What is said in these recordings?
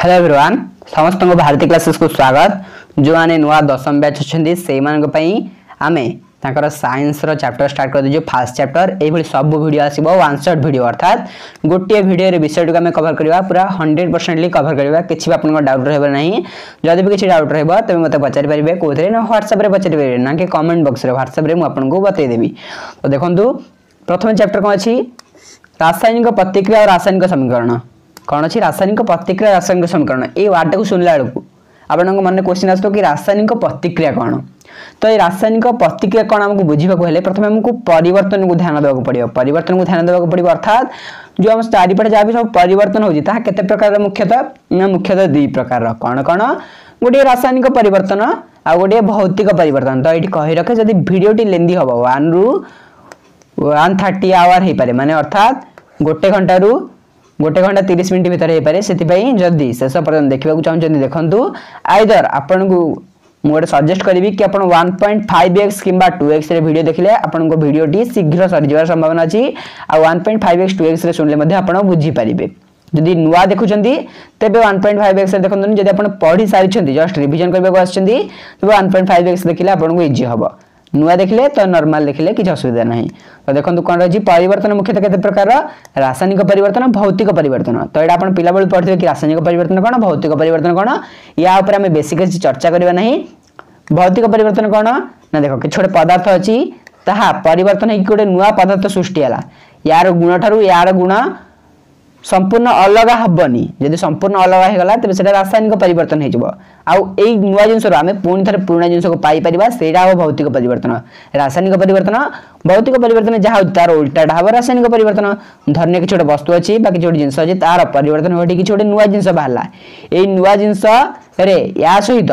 Hello everyone समस्त को Bharti classes को स्वागत। जो माने नुआ दशम बैच अछंदी से मान पई आमे ताकर साइंस रो चैप्टर स्टार्ट कर दिजो फर्स्ट चैप्टर ए भली सब वीडियो आसीबो वन शॉट वीडियो अर्थात गोटे वीडियो रे विषय को हमें कवर करबा पूरा 100% कवर करबा किछि भी आपन को डाउट रहबा नहीं। जदि भी किछि डाउट रहबा तबे मते पचारि परिबे कोथरे ना WhatsApp रे पचारि परिबे ना कि कमेंट बॉक्स रे WhatsApp रे मु आपन को बतै देबी। तो देखंतु प्रथम चैप्टर कोन अछि रासायनिक प्रतिक्रिया और रासायनिक समीकरण कौन अच्छी रासायनिक प्रतिक्रिया रासायनिक समीकरण ये वार्ड को सुनला बेलू आपण मन क्वेश्चन आसो कि रासायनिक प्रतिक्रिया कौन। तो ये रासायनिक प्रतिक्रिया कौन आमको बुझा हेले प्रथम आमको परिवर्तन को ध्यान देवाक पड़ो परिवर्तन को ध्यान देवाक पड़ो अर्थात जो आम चारिपटे जहाँ भी सब परिवर्तन होती केते प्रकार मुख्यतः दुई प्रकार कौन कौन गोटे रासायनिक परिवर्तन आ गोटे भौतिक परिवर्तन। तो ये कही रखे जब भिडियोटी लेंदी हम 1 ରୁ 130 आवर हो पारे माने अर्थात गोटे घंटा 30 मिनट भीतर हो पारे से जदि शेष पर्यटन देखा चाहते देखूँ आइदर आपन को मुझे सजेस्ट करी कि आप 1.5x कि 2x रे वीडियो देखले आपन को वीडियोटी शीघ्र सरी जावार संभावना अच्छी आ 1.5x 2x रे सुनले आप बुझी पारे। जदि नुआ देखुंती तेज 1.5x देखते जब आप पढ़ी सारी जस्ट रिविजन करने आसछंती तबे 1.5x देखले आपन को इजी हम नुआ देखले तो नॉर्मल देखले किसी असुविधा नहीं। तो देखो कौन रही परिवर्तन मुख्यतः केते प्रकार रासायनिक परिवर्तन भौतिक परिवर्तन। तो ये आप पिला बेलू पढ़ते कि रासायनिक परिवर्तन कौन भौतिक परिवर्तन कौन या ऊपर आम बेसिक किसी चर्चा करवा नहीं। भौतिक परिवर्तन कौन ना देख कि छोटे पदार्थ अच्छी ताहा परिवर्तन होगी गोटे नुआ पदार्थ सृष्टि है यार गुण ठारू यार गुण संपूर्ण अलग हेनी जब संपूर्ण अलग होगला तेज से रासायनिक परिवर्तन हो नुआ जिनस आम पुणी थे पुराणा जिनस को पाइपर से भौतिक परिवर्तन। रासायनिक परिवर्तन भौतिक परिवर्तन जहाँ तार उल्टाटा हम रासायनिक परिवर्तन धरने किसी गोटे वस्तु अच्छी कि गोटे जिनस अच्छी तार परिवर्तन घटी किसी गोटे नुआ जिनस बाहर ये नुआ जिनस या सहित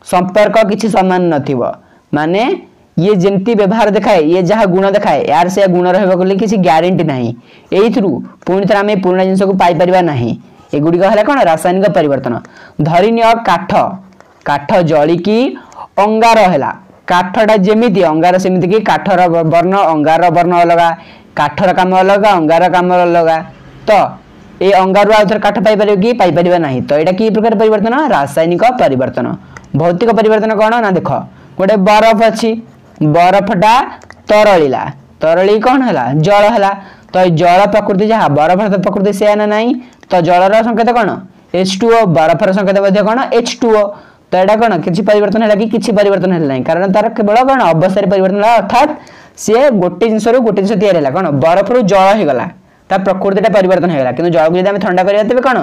संपर्क किसी सामान नथिबो माने ये जमती व्यवहार दिखाए ये जहाँ गुण दिखाए यार से गुण रही किसी ग्यारंटी ना यू पुणी थे आम पुराणा जिनस को पाइपर ना एगुड़िक है कौन रासायनिक परिवर्तन। धरिनी काठ काठ जलिकी अंगार है काठटा जमी अंगार सेमती कि काठर वर्ण अंगार वर्ण अलग काठर काम अलग अंगार काम अलग। तो ये अंगार आउे काठ पाइपर कि पाइपर ना। तो यहाँ कि प्रकार परिवर्तन रासायनिक परिवर्तन। भौतिक परिवर्तन कौन ना देख गोटे बरफ अच्छी बरफटा तरला तरली कौन है जल है। तो जल प्रकृति जहाँ बरफ प्रकृति से ना नहीं। तो जलर संकेत कौन H2O बरफर संकेत कौन H2O। तो यहाँ कौन किसी परिवर्तन है कि किसी परिवर्तन है ना कारण तार केवल कौन अवस्था परिवर्तन अर्थात सी गोटे जिनस गोटे जिन या कौन बरफ रु जल होगला प्रकृति परिवर्तन होगा कि जल को जब ठंडा करा तेज कौन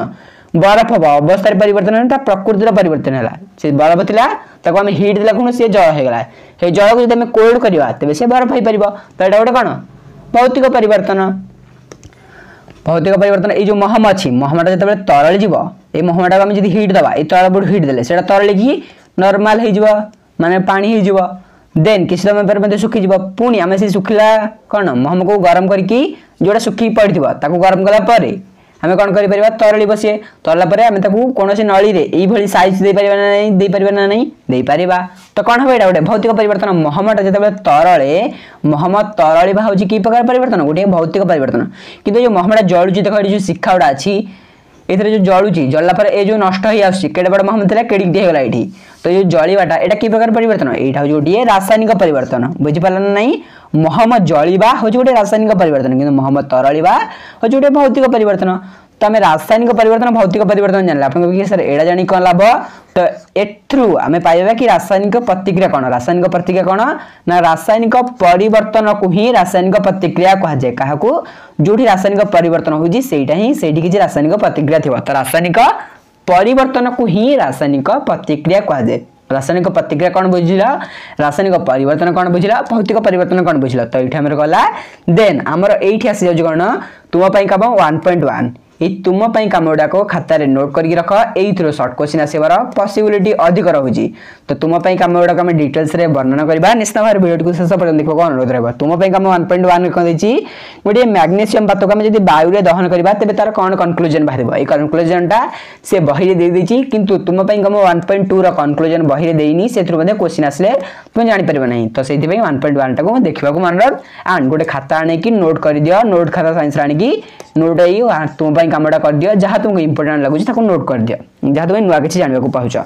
बरफ हम अवस्था परिवर्तन है प्रकृतिर परिवर्तन है से बरफ थिला ताको हम हीट देला कौन सी जल होगला हे जल को जब कोल्ड करवा तेज से बरफ हो पार। तो यहाँ गोटे कौन भौतिक परिवर्तन। भौतिक परिवर्तन ये जो महम अच्छी महमटा जो तरल जीव ये महमटा को आम हिट दबा ये तल बुट हिट देले से तरल की नॉर्मल हो माने पानी हो देन किसी समय पर सुखीज पुणी आम से सुखिला कौन महम को गरम करके जोड़ा सुखी पड़ी गरम कला आम कौन कर तरली बसीए तरला आम कौन नली ये साइज दे पार ना नहीं दे पार। तो कौन हम यहाँ गोटे भौतिक परिवर्तन महमटा जो तरले महम तरली हूँ कि प्रकार परिवर्तन गोटे भौतिक परिवर्तन। किंतु जो महमटा जलुची देख जो शिखा गुड़ा अच्छी ये जो जलुची जल्ला पर ये जो नष्ट हो आसटे बड़ महम था केड़े होगा ये। तो ये जलिबाटा यहाँ कि प्रकार परिवर्तन यहाँ हूँ गोटे रासायनिक परिवर्तन बुझीपार ना नहीं। महम जलिबा हूँ गोटे रासायनिक परिवर्तन किंतु महम तरलिबा हूँ गोटे भौतिक परिवर्तन। तो आम रासायनिक परिवर्तन भौतिक परिवर्तन जानला आप सर एड़ा जानी कौन लाभ। तो एथ्रु आम पाइबा कि रासायनिक प्रतिक्रिया कौन रासायनिक प्रतिक्रिया कौन ना रासायनिक परिवर्तन को ही रासायनिक प्रतिक्रिया कहुए क्या जो रासायनिक परिवर्तन होगी किसी रासायनिक प्रतिक्रिया थी। तो रासायनिक परिवर्तन को ही रासायनिक प्रतिक्रिया कहुए। रासायनिक प्रतिक्रिया कौन बुझिला रासायनिक परिवर्तन कौन बुझिला भौतिक परिवर्तन कौन बुझिला। तो ये आम गला देन आमर ये आसी जाऊँ कौन तुम कम 1.1 ये तुम कम गुड़ाक खातार नोट करके रख यही सर्ट क्वेश्चन आसबार पॉसिबिलिटी अधिक रोचे। तो तुम कम गुड़ाक आम डिटेल्स रे वर्णन करवा निश्चित भाव वीडियो को शेष पर्यटन देखा अनुरोध रहा। तुम कम 1.1 कहते गोटे मैग्नेशियम पात को आम जब वायु दहन करवा तेज तार कौन कनक्लूजन बाहर ये कनक्लूजनटा से बही दे किंतु तुम कम 1.2 कनक्लूजन बही देनी से क्वेश्चन आसिले तुम जानी परिबो नहीं तो सेति भाई 1.1 टा को देखिबा को मन एंड गोटे खाता आने की नोट कर दियो नोट खाता साइंस आने की नोट एई तुम पई कामडा कर दियो जहा तुमको इंपोर्टेंट लागु ताको नोट कर दियो जहा तुम नुआ किछि जानबा को पाउछ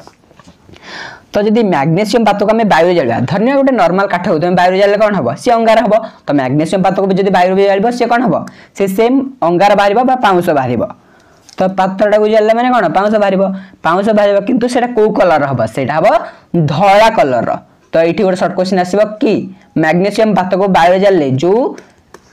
तो जदि मैग्नीशियम पात को हमें बायो जळबा धन्य गोटे नॉर्मल काठ हो तुम बायो जळले कोन हबो से अंगार हबो तो मैग्नीशियम पात को जदि बायो जळबो से कोन हबो से सेम अंगार बारिबो बा पाउंस बारिबो तो पात्रटा को जळले माने कोन पाउंस बारिबो किंतु सेटा को कलर हबो सेटा हबो धळा कलर तो एठी गोटे शॉर्ट क्वेश्चन आसीबो कि मैग्नीशियम पात को बायो जळले जो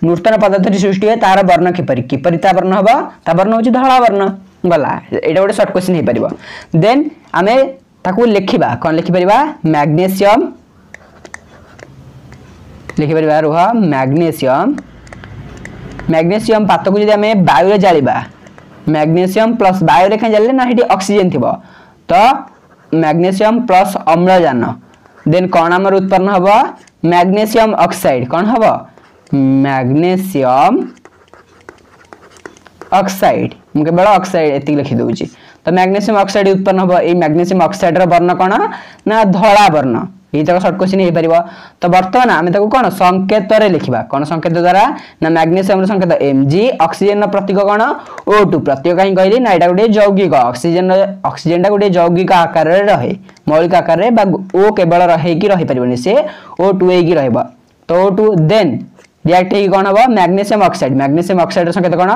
नूतन पदार्थ सृष्टि है तार वर्ण किपरि ता वर्ण हबो ता वर्ण होची धळा वर्ण गला एटा गोटे शॉर्ट क्वेश्चन हे परिबो देन आमे ताकू लिखिबा कोन लिखि परिबा मैग्नीशियम लिखि परिबा रुह मैग्नीशियम पात को जदि हमें बायो जालिबा मैग्नीशियम प्लस बायो रे जाले ना हेटी ऑक्सीजन थिबो तो मैग्नीशियम प्लस अम्लजान देन कोन हमर उत्पन्न हबो मैग्नीशियम ऑक्साइड कोन हबो मैग्नीशियम ऑक्साइड मुके बड़ा ऑक्साइड एति लिखि दोउची तो मैग्नीशियम ऑक्साइड उत्पन्न हबो ए मैग्नीशियम ऑक्साइड रो वर्ण कोन ना धळा वर्ण ए तक शॉर्ट क्वेश्चन हे परिबो तो वर्तमान आमे ताको कोन संकेत रे लिखिबा कोन संकेत द्वारा ना मैग्नीशियम रो संकेत Mg ऑक्सीजन रो प्रतीक कोन O2 प्रतीक काई कहली ना एटा गोटे यौगिक ऑक्सीजन टा गोटे यौगिक आकार रे रहे मौलिक आकार रे बा O केवल रहे कि रहि परिबनी से O2 ए कि रहबो तो O2 देन रिएक्ट हे कोन हबो मैग्नीशियम ऑक्साइड रो संकेत कोन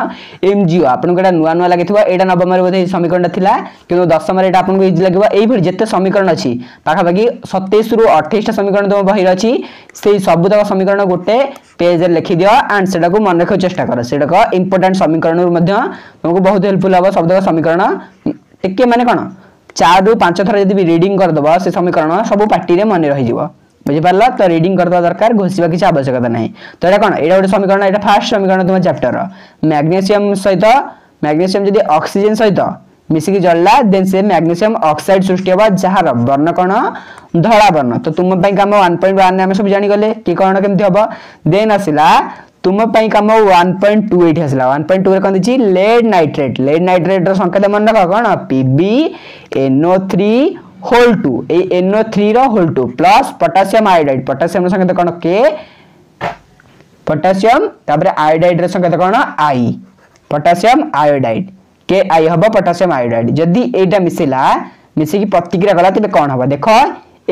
MgO आपन को एटा नुवा नुवा लागिथिबो एटा नवम रे बोधे समीकरण थिला किंतु 10 रे एटा आपन को इजी लागबो एई भଳି जते समीकरण अछि पाखा बाकी 27 रु 28 टा समीकरण तुम बहिर अछि सेई सब तक समीकरण गोटे पेज रे लिखि दियो एंड सेटा को मन रखो चेष्टा करो सेटा को इंपोर्टेंट समीकरण रो मध्य तुमको बहुत हेल्पफुल हबो सब तक समीकरण टिके माने कोन 4 रु 5 थरा यदि रीडिंग कर दबो से समीकरण सब पार्टी रे मन रहि जिवो बुझी पारला तो रीडिंग करता दरकार घोषिबा किछ आवश्यकता नहीं तो एटा कोन एटा गोटे समीकरण एटा फर्स्ट समीकरण तुम चैप्टर रो मैग्नीशियम जदी ऑक्सीजन सहित मिसी की जळला देन से मैग्नीशियम ऑक्साइड सृष्टि होबा जहार वर्ण कोन धळा वर्ण तो तुम पई काम 1.1 ने हम सब जानि गले कि कोन केमथि होबो देन आसिला तुम पई काम 1.2 एठी आसिला 1.2 रे कोन दिछि लेड नाइट्रेट रो संकेत मन रख कोन PbNO3 होल 2 ए NO3 रो होल 2 प्लस पोटेशियम आयोडाइड पोटेशियम रो संकेत कोन K पोटेशियम तापर आयोडाइड रो संकेत कोन I पोटेशियम आयोडाइड Ki हबो पोटेशियम आयोडाइड जदी एटा मिसी की प्रतिक्रिया कला तबे कोन हबो देखो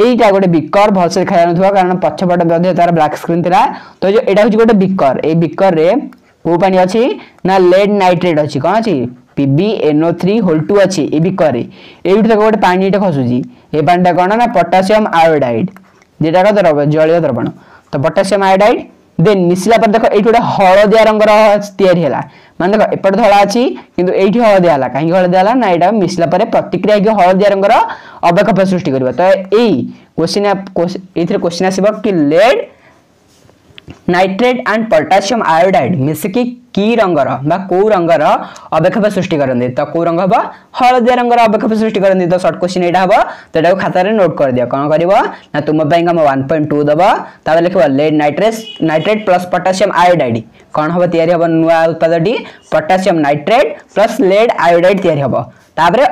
एटा गोटे बिकर भलसे देखा नथुवा कारण पछपट बधे तार ब्लैक स्क्रीन थिला तो जो एटा होची गोटे बिकर ए बिकर रे को पानी अछि ना लेड नाइट्रेट अछि कोन अछि PbNO3 होल 2 अछि ए बिकर रे एउठ तक गोटे पानी एटा खसुजी ए पानीटा कोन ना पोटेशियम आयोडाइड जेटा का द्रव जलीय द्रवण तो पोटेशियम आयोडाइड देन मिसला पर देखो एठी गोटे हळदिया रंग रो तयारी हैला माने देखो एपट धळा अछि किंतु एठी हळदिया हैला काहे हळदिया हैला ना एटा मिसला पर प्रतिक्रिया के हळदिया रंग रो अवक्षेप सृष्टि करबा तो एई क्वेश्चन एथिरे क्वेश्चन आसीबो कि lead nitrate and potassium iodide मिसकी की रंगर बा को रंगर अवक्षेप सृष्टि करंदे तो को रंग हबो हळदिया रंगर अवक्षेप सृष्टि करंदे तो शॉर्ट क्वेश्चन एटा हबो तो एटा खाता रे नोट कर दिया कोन करबो ना तुम पई हम 1.2 दबो ताबे लिखबो lead nitrate plus potassium iodide कोन हबो तयारी हबो नुवा उत्पादटी potassium nitrate plus lead iodide तयारी हबो ताबरे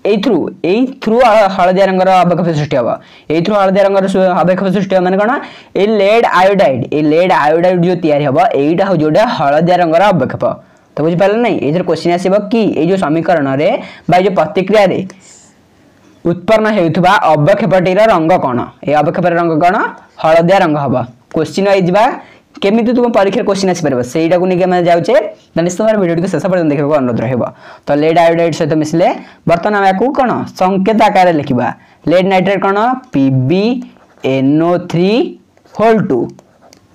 ए थ्रू हळदिया रंगर अवक्षेप सृष्टि हबो ए थ्रू हळदिया रंगर अवक्षेप सृष्टि माने कोन ए लेड आयोडाइड जो तयारी हबो एटा हो जोडा हळदिया रंगर अवक्षेप तो बुझि पाले नै एथर क्वेश्चन आसीबो कि ए जो समीकरण रे बा जो प्रतिक्रिया रे उत्पन्न हेउथबा अवक्षेपटी रो रंग कोन ए अवक्षेप रंग कोन हळदिया रंग हबो क्वेश्चन आई जिबा केमिति तुम परीक्षा क्वेश्चन आसी परबो सेइटा को निके हम जाउचे निश्चित भाव वीडियो को शेष पर्यंत देखबो अनुरोध रहबो तो लेड आयोडाइड सहित मिसले वर्तमान हम याकू कोन संकेत आकार लिखिबा लेड नाइट्रेट कोन PbNO3 होल 2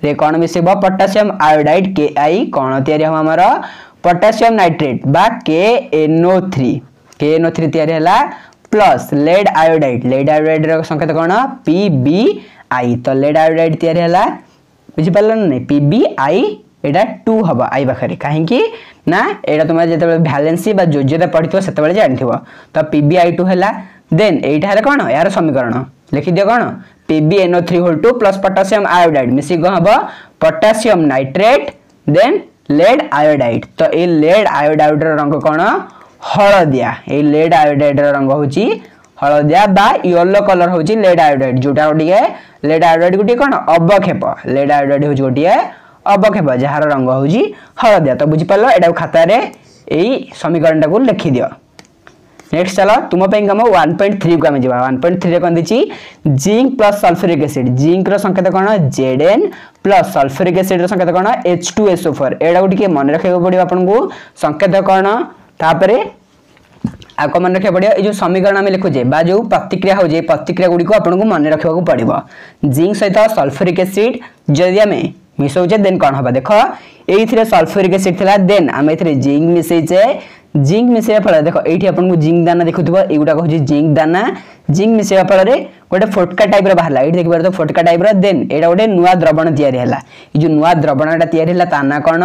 रे कोन मिसेबो पोटेशियम आयोडाइड Ki कोन तयारी हम हमर पोटेशियम नाइट्रेट बा KNO3 तयारी हला प्लस लेड आयोडाइड रो संकेत कोन PbI तो लेड आयोडाइड तयारी हला बुझि पालन नै PbI एटा 2 हबा आई बखरे काहे कि ना एटा तुम जेते बैलेंस बा जोज्यता पढितो सेते बेले जानिथिबो तो PbI2 हला देन एटा हला कोन यार समीकरण लिखि दियो कोन PbNO3 whole 2 plus potassium iodide मिसी को हबो potassium nitrate then lead iodide तो ए लेड आयोडाइड रो रंग कोन हळदिया ए लेड आयोडाइड रो रंग होची हलदिया बा येलो कलर होची लेड आयोडाइड जोटा गोटे लेड आयोडाइड गोटे कौन अवक्षेप लेड आयोडाइड होची गोटे अवक्षेप जार रंग होची हलदिया। तो बुझी पालो एटा खाता रे एई समीकरण टाको लिखि दियो। नेक्स्ट चलो तुम पे कम 1.3 को आम जा 1.3 रे कौन दी zinc plus sulphuric acid zinc रो संकेत कौन Zn प्लस सल्फ्यूरिक एसिड रो संकेत कौन H2SO4 एडा गोटे मन रखा पड़ो आपन को संकेत कौन तापरे आको मन रखा पड़ो ये समीकरण आम लिखुचे बा जो प्रतिक्रिया हो प्रतिक्रिया गुड़ी को आपन को मन रखा पड़ो जिंक सहित सल्फ्यूरिक एसिड जदि आम मिसौचे देन कौन हम देख ये सल्फ्यूरिक एसिड थिला देन आम ए जिंक मिसैचे जिंक मिसेवा फल देखो एठी आपन को जिंक दाना देखुथबो एगुडा कहू जिंक दाना जिंक मिसेवा फल रे गोटे फोटका टाइप रो बाहरला एठी देखिबार तो फोटका टाइप रो देन एडा गोटे नुवा द्रवण तयारी हला ई जो नुवा द्रवणटा तयारी हला ताना कोन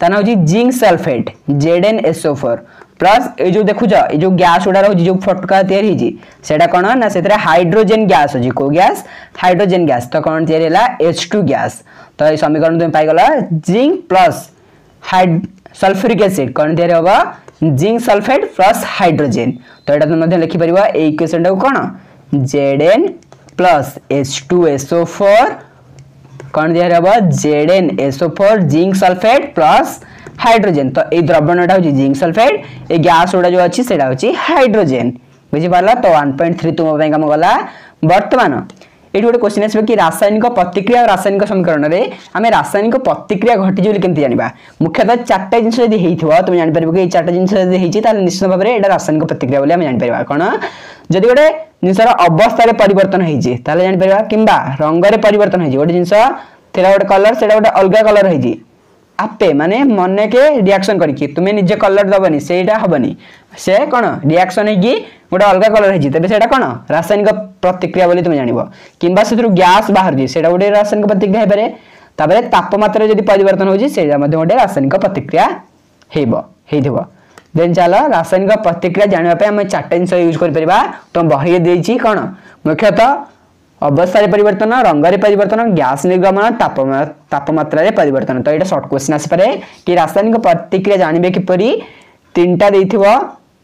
ताना होची जिंक सल्फेट ZnSO4 प्लस ए जो देखुछ ए जो गैस उडा रहू जो फोटका तयारी हिची सेडा कोन ना सेतरे हाइड्रोजन गैस होची को गैस हाइड्रोजन गैस तो कोन तयारी हला H2 गैस। तो ए समीकरण तुम पाई गला जिंक प्लस सल्फ्यूरिक एसिड कोन तयारी होबा जिंक सल्फेट प्लस हाइड्रोजन। तो एटा तुम लिखि परिबा ए इक्वेशन टाको कोन Zn प्लस H2SO4 कोन दिया रहबा ZnSO4 zinc sulphate plus hydrogen. तो ए द्रव्यटा होची जिंक सल्फेट ए गैस उडा जो अछि सेडा होची हाइड्रोजन बुझि पाला। तो 1.3 तुम पय काम गला। वर्तमान एठी गोटे क्वेश्चन आछबे कि रासायनिक प्रतिक्रिया और रासायनिक समीकरण रे आमे रासायनिक प्रतिक्रिया घटी जोली केमति जानिबा मुख्यतः चारटा जिंस यदि हेइथिबो तुम जानि परबो कि चारटा जिंस यदि हेइछि ताले निश्चित भाबरे एटा रासायनिक प्रतिक्रिया बोली आमे जानि परबा। कोन जदि गोटे जिंसर अवस्था रे परिवर्तन हेइछि ताले जानि परबा किंबा रंग रे परिवर्तन हेइछि गोटे जिंस तेरा गोटे कलर सेटा गोटे अलगा कलर हेइछि आपे माने मन के रिएक्शन करिकि तुमे निजे कलर दबनी सेटा हबनी से कोन रिएक्शन है कि गोटे अलग कलर है तबे सेटा कोन रासायनिक प्रतिक्रिया बोली तुम जानिबो किंबा सेथुरु गैस बाहर जी सेटा गोटे रासायनिक प्रतिक्रिया हे पारे। तापरे तापमात्रा जदि परिवर्तन होजी सेटा मध्ये गोटे रासायनिक प्रतिक्रिया हेइथिबो। देन चलो रासायनिक प्रतिक्रिया जानिबा पे हम चारटा जिंस यूज कर परिबा। तो बही देइछि कोन मुख्यतः अवस्था रे परिवर्तन रंग रे परिवर्तन गैस निर्गमन तापमात्रा रे परिवर्तन। तो एटा शॉर्ट क्वेश्चन आसी पारे कि रासायनिक प्रतिक्रिया जानिबे किपरि तीनटा देइथिबो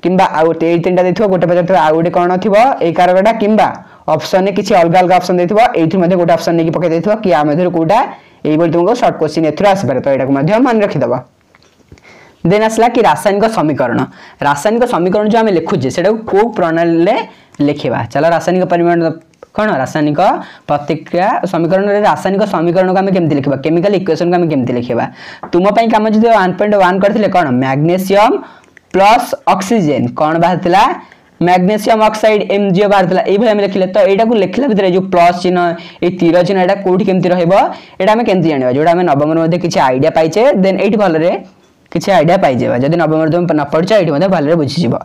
किंबा आ गोटे तीनटा देइथिबो गोटे पदार्थ आ गोटे कोन थिबो ए कारकटा किंबा ऑप्शन ने किछि अलग अलग ऑप्शन देइथिबो एथि मध्ये गोटे ऑप्शन नेकी पके देइथिबो कि आ मध्ये कोडा एई बोल तुमको शॉर्ट क्वेश्चन एथरा आसी पारे। तो एटा को मध्ये मन रखि दबा। देन आसला कि रासायनिक समीकरण जो हम लिखुजे सेटा को प्रणाली ले लिखिबा। चलो रासायनिक परिमाण कोन रासायनिक प्रतिक्रिया समीकरण रे रासायनिक समीकरण को हम केमति लिखिबा केमिकल इक्वेशन को हम केमति लिखिबा तुम पई काम जदि 1.1 करथिले कोन मैग्नीशियम प्लस ऑक्सीजन कोन बाहरथिला मैग्नीशियम ऑक्साइड MgO बाहरथिला एई भली हम लिखिले। तो एटा को लिखला भितर जो प्लस चिन्ह ए तीर चिन्ह एटा कोठी केमति रहइबो एटा हम केमति जानिबा जोडा हम नवम मध्ये किछि आईडिया पाइछे देन एठी भल रे किछि आईडिया पाइ जेबा जदि नवम मध्ये तुम न पढछ एठी मध्ये भल रे बुझि जिवो।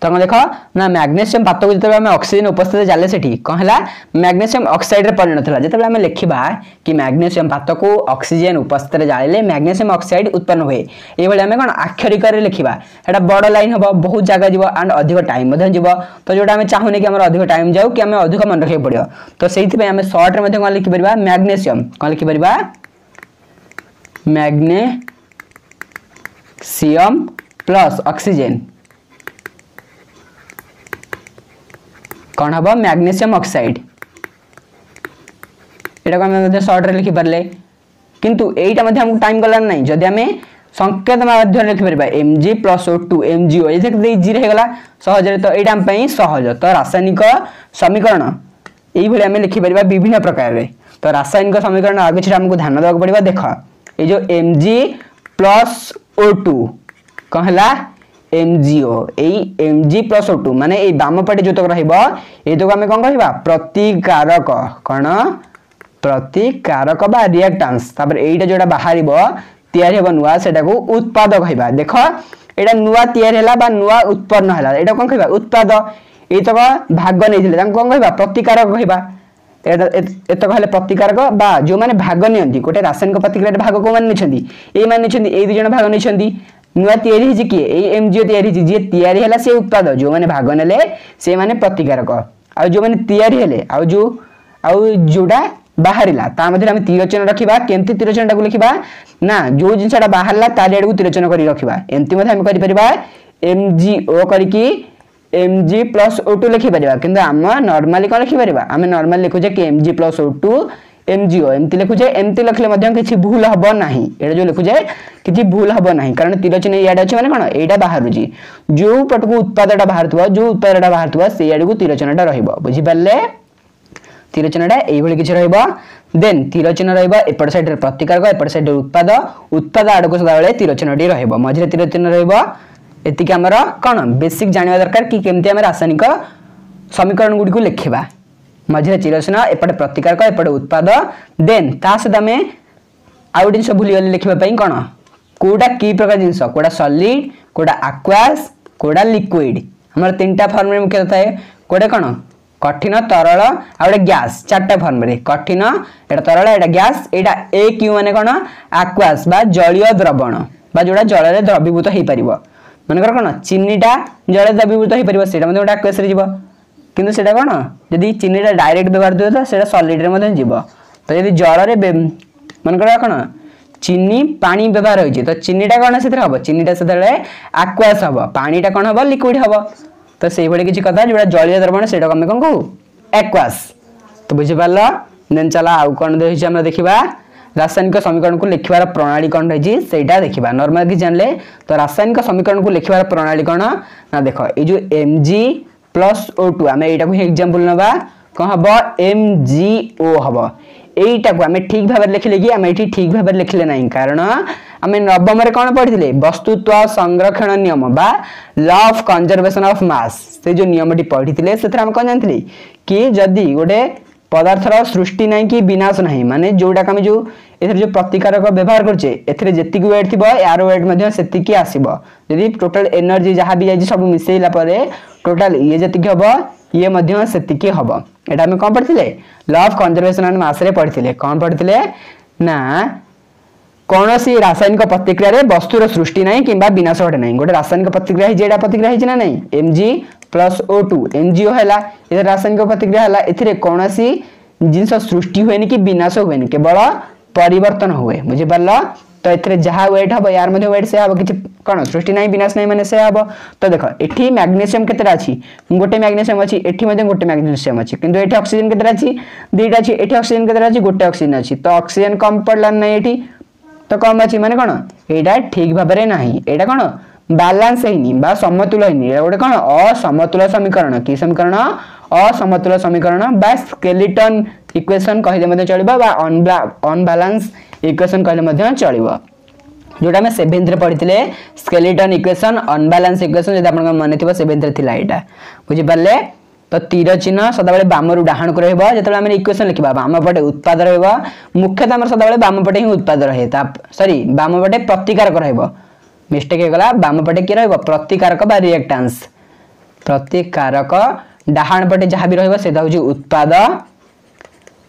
तो हम देखो ना मैग्नीशियम पात को जते हम ऑक्सीजन उपस्थित जाले सेठी कोन हला मैग्नीशियम ऑक्साइड रे परिणत हला जते हम लिखिबा कि मैग्नीशियम पात को ऑक्सीजन उपस्थित रे जाले मैग्नीशियम ऑक्साइड उत्पन्न होए ए भली हम कोन अक्षरिक रे लिखिबा एटा बड़ लाइन हबो बहुत जगह जिवो एंड अधिक टाइम मध्ये जिवो। तो जोटा हम चाहुने कि हमर अधिक टाइम जाउ कि हम अधिक मन रखे पड़ियो तो सेहिति पे हम शॉर्ट रे मध्ये कोन लिखि परिबा मैग्नीशियम कोन लिखि परिबा मैग्नीशियम प्लस ऑक्सीजन कौन हम मैग्नीशियम ऑक्साइड एटा को हम शॉर्ट रे लिखि परले किंतु एटा मध्ये हमको टाइम गला नै जदि हमें संकेत माध्यम लिखि परबा Mg + O2 MgO ए देख इजी रे गला सहज रे। तो एटा हम पई सहज। तो रासायनिक समीकरण एई भली हम लिखि परबा विभिन्न प्रकार रे। तो रासायनिक समीकरण आगे छ हमको ध्यान देबा पड़िबा। देखो ए जो Mg + O2 कहला MgO एई Mg + O2 माने ए बाम पटे जो तक रहइबो ए तो हम कोन कहबा प्रतिकारक कोन प्रतिकारक बा रिएक्टेंस। तापर एइटा जोडा बाहरिबो तयारी हेबो नुवा सेटा को उत्पाद कहबा। देखो एटा नुवा तयारी हला बा नुवा उत्पन्न हला एटा कोन कहबा उत्पाद ए तो भाग नैथिले तां कोन कहबा प्रतिकारक कहबा। एत कहले प्रतिकारक बा जो माने भाग नियंती गोटे रासायनिक प्रतिक्रिया भाग को माने निछंदी ए माने निछंदी ए दु जण भाग निछंदी नुवा तयारी हिजि कि ए MgO तयारी हिजि जे तयारी हला से उत्पाद जो माने भाग नेले से माने प्रतिकारक आ जो माने तयारी हेले आ जोडा बाहरिला ता मध्ये हम तीर चिन्ह रखिबा केमति तीर चिन्हटा को लिखिबा ना जो जिंसटा बाहरला तारी आडू तीर चिन्ह करी रखिबा एमति मध्ये हम करि परिबा MgO करी कि Mg प्लस O2 लिखि परिबा किंतु हम नॉर्मली कोन लिखि परिबा हम नॉर्मली लिखुजे कि Mg प्लस O2 MgO एमती लिखुजे एमती लिखले मध्यम किछि भूल हबो नाही एटा जो लिखुजे किछि भूल हबो नाही कारण तीर चिन्ह याड अछि माने कोन एटा बाहरुजी जो पटको उत्पादटा बाहरतबा जो उत्पादटा बाहरतबा से याड को तीर चिन्हटा रहिबो बुझि परले तीर चिन्हटा एई भली किछि रहिबो देन तीर चिन्ह रहिबो एपट साइड रे प्रतिकारक एपट साइड रे उत्पाद आडको सदाबेले तीर चिन्हटी रहिबो मझरे तीर चिन्ह रहिबो एतिक हमर कोन बेसिक जानिबा दरकार कि केमती हम रासायनिक समीकरण गुडी को लिखिबा मझरे तीर चिन्ह एपट प्रतिकारक एपट उत्पाद देन ता सदा में आउ जिनस भूली गले लिखिबा पई कोन कोडा की प्रकार जिनस कोडा सॉलिड कोडा एक्वास कोडा लिक्विड हमर तीनटा फॉर्म रे मुख्य थाए कोडा कोन कठिन तरल आउडे गैस चारटा फॉर्म रे कठिन एटा तरल एटा गैस एटा एक यू माने कोन एक्वास बा जलीय द्रवण बा जोडा जल रे द्रवीभूत हेई परिबो माने कोन चीनीटा जल रे द्रवीभूत हेई परिबो सेटा मध्ये एक्वास रे जीवो किंतु सेटा कोन यदि चीनीटा डायरेक्ट व्यवहार दियो त सेटा सॉलिड रे मध्ये जीवो तो यदि जल रे माने कोन चीनी पानी व्यवहार होई तो चीनीटा कोन सेतिर हबो चीनीटा सेतले एक्वास हबो पानीटा कोन हबो लिक्विड हबो तो सेही भली किछि कथा जोडा जलीय द्रवण सेटा हम कोन कहू एक्वास तो बुझि पारला देन चला आउ कोन देछि हमरा देखिबा रासायनिक समीकरण को लिखिबार प्रणाली कोन रहिछि सेटा देखिबा नॉर्मल कि जानले तो रासायनिक समीकरण को लिखिबार प्रणाली कोन ना देखो ए जो Mg प्लस O2 हमें एटा को एग्जांपल नबा कोन हबो MgO हबो एटा को हमें ठीक भाबे लिखले कि हम एठी ठीक भाबे लिखले नाही कारण हमें नवम रे कोन पढिथिले वस्तुत्व संरक्षण नियम बा लॉ ऑफ कंजर्वेशन ऑफ मास से जो नियमटी पढिथिले सेथरा हम कोन जानथिले कि जदी गोटे पदार्थर सृष्टि नाही कि विनाश नाही माने जोडा हम जो एथरे जो प्रतिकारक व्यवहार करछे एथरे जेतिक वेट थिबो यार वेट मध्ये सेतिकी आसीबो यदि टोटल एनर्जी जहा भी जाई सब मिसेइला परे टोटल ये जेतिकी हबो ये मध्ये सेतिकी हबो एटा हम कोन पढिथिले law of conservation of mass रे पढिथिले कोन पढिथिले ना कोनोसी रासायनिक प्रतिक्रिया रे वस्तुर सृष्टि नाही किबा विनाश घटे नाही गोटे रासायनिक प्रतिक्रिया हि जेडा प्रतिक्रिया हि ना नाही Mg प्लस O2 MgO हैला ए रासायनिक प्रतिक्रिया हैला एथिरे कोनोसी जिंस सृष्टि होएनी कि विनाश होएनी केवल परिवर्तन हुए बुझि परला तो एथिरे जहा वेट हबो यार मध्ये वेट से हबो किछि कोन सृष्टि नाही विनाश नाही माने से हबो तो देखो एठी मैग्नीशियम केतेरा अछि गोटे मैग्नीशियम अछि एठी मध्ये गोटे मैग्नीशियम अछि किंतु एठी ऑक्सीजन केतेरा अछि दुईटा अछि एठी ऑक्सीजन केतेरा अछि गोटे ऑक्सीजन अछि तो ऑक्सीजन कम पडला नाही एठी तो कम अछि माने कोन एटा ठीक भाबरे नाही एटा कोन बैलेंस हेनी बा समतुल हेनी एटा गोटे कोन असमतुल समीकरण की समीकरण असमतुल समीकरण बा स्केलेटन इक्वेशन कहले मध्ये चलिबा बा अनबैलेंस इक्वेशन कहले मध्ये चलिबा जोटा में 7th रे पढिथिले स्केलेटन इक्वेशन अनबैलेंस इक्वेशन जदि आपन माने थिबो 7th रे थिला एटा बुझि परले तो तीर चिन्ह सदा बेले बाम रु डाहण को रहबो जेतले हम इक्वेशन लिखबा बाम पटे उत्पाद रहबो मुख्यतः हमर सदा बेले बाम पटे ही उत्पाद रहे ता सॉरी बाम पटे प्रतिकारक रहबो मिस्टेक हे गला बाम पटे की रहबो प्रतिकारक बा रिएक्टेंस प्रतिकारक डाहण पटे जहा भी रहबो सेदा होजी उत्पाद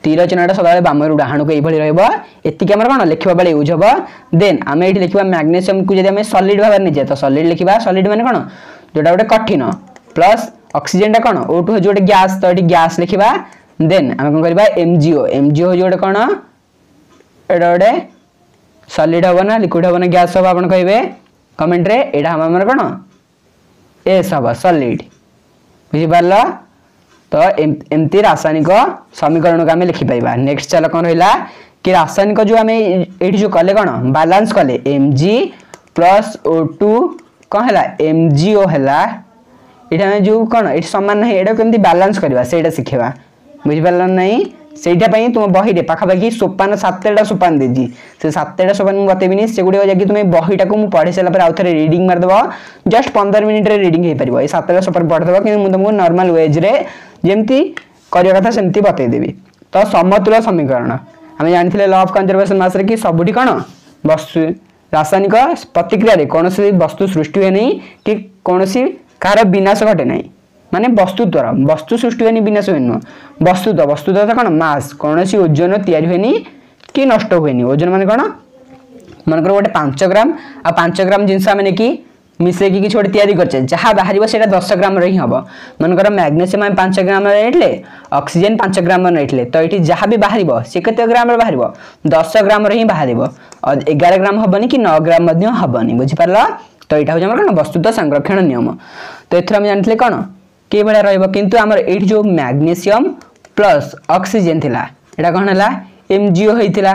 तीर चिन्हटा सदा बेले बाम रु डाहण को एई भली रहबो एति के हमर कोन लिखबा बेले यूज हबो देन हम एठी लिखबा मैग्नीशियम को जदि हम सॉलिड भाबे नि जे तो सॉलिड लिखबा सॉलिड माने कोन जोटा गोटे कठिन प्लस ऑक्सीजन टा कोन O2 जो गैस तो एटी गैस लिखिबा देन हम कोन करबा MgO जो कोन एडा ओडे सॉलिड हबो ना लिक्विड हबो ना गैस हबो आपण कहबे कमेंट रे एडा हमर कोन एस हबो सॉलिड बुझि पारला तो एमती रासायनिक समीकरण को हम लिखि पाइबा नेक्स्ट चला कोन रहला कि रासायनिक जो हम एठी जो कले कोन बैलेंस कले Mg प्लस O2 कोन हला MgO हला एटा में जो कोन एट समान नहीं एटा केमती बैलेंस करबा सेटा सिखेबा बुझि पारला नहीं सेटा पई तुम बही रे पाखा बाकी सोपान 7टा सोपान देजी से 7टा सोपान मु बतेबिनी से गुडी जाकी तुम बहीटा को मु पढि सेला पर आउथरे रीडिंग मार दबो जस्ट 15 मिनिट रे रीडिंग हे परिबो ए 7टा सोपान पढ दबो कि मु तुमको नॉर्मल वेज रे जेमती करिया कथा सेमती बतै देबी तो समतुल्य समीकरण हम जानथिले लॉ ऑफ कंजर्वेशन मास रे कि सबुठी कोन वस्तु रासायनिक प्रतिक्रिया रे कोनोसी वस्तु सृष्टि होय नै कि कोनोसी कार विनाश घटे नहीं माने वस्तु द्वारा वस्तु सृष्टि होनी विनाश होनी वस्तु तो कोन मास कोनोसी ओजन तयारी होनी कि नष्ट होनी ओजन माने कोन मानकर गोटे 5 ग्राम आ 5 ग्राम जिंस हम नेकी मिसे की छोटे तयारी करछे जहा बाहरिबो सेटा 10 ग्राम रही हबो मानकर मैग्नीशियम हम 5 ग्राम रेटले ऑक्सीजन 5 ग्राम रेटले तो एठी जहा भी बाहरिबो से कते ग्राम रे बाहरिबो 10 ग्राम रे ही बाहरिबो और 11 ग्राम हबनी कि 9 ग्राम मध्ये हबनी बुझि परला तो एटा हो हमर कोन वस्तुतः संरक्षण नियम तो एथरा हम जानथले कोन के बडा रहइबो किंतु हमर एठी जो मैग्नीशियम प्लस ऑक्सीजन थिला एटा कोन हला MgO हेतिला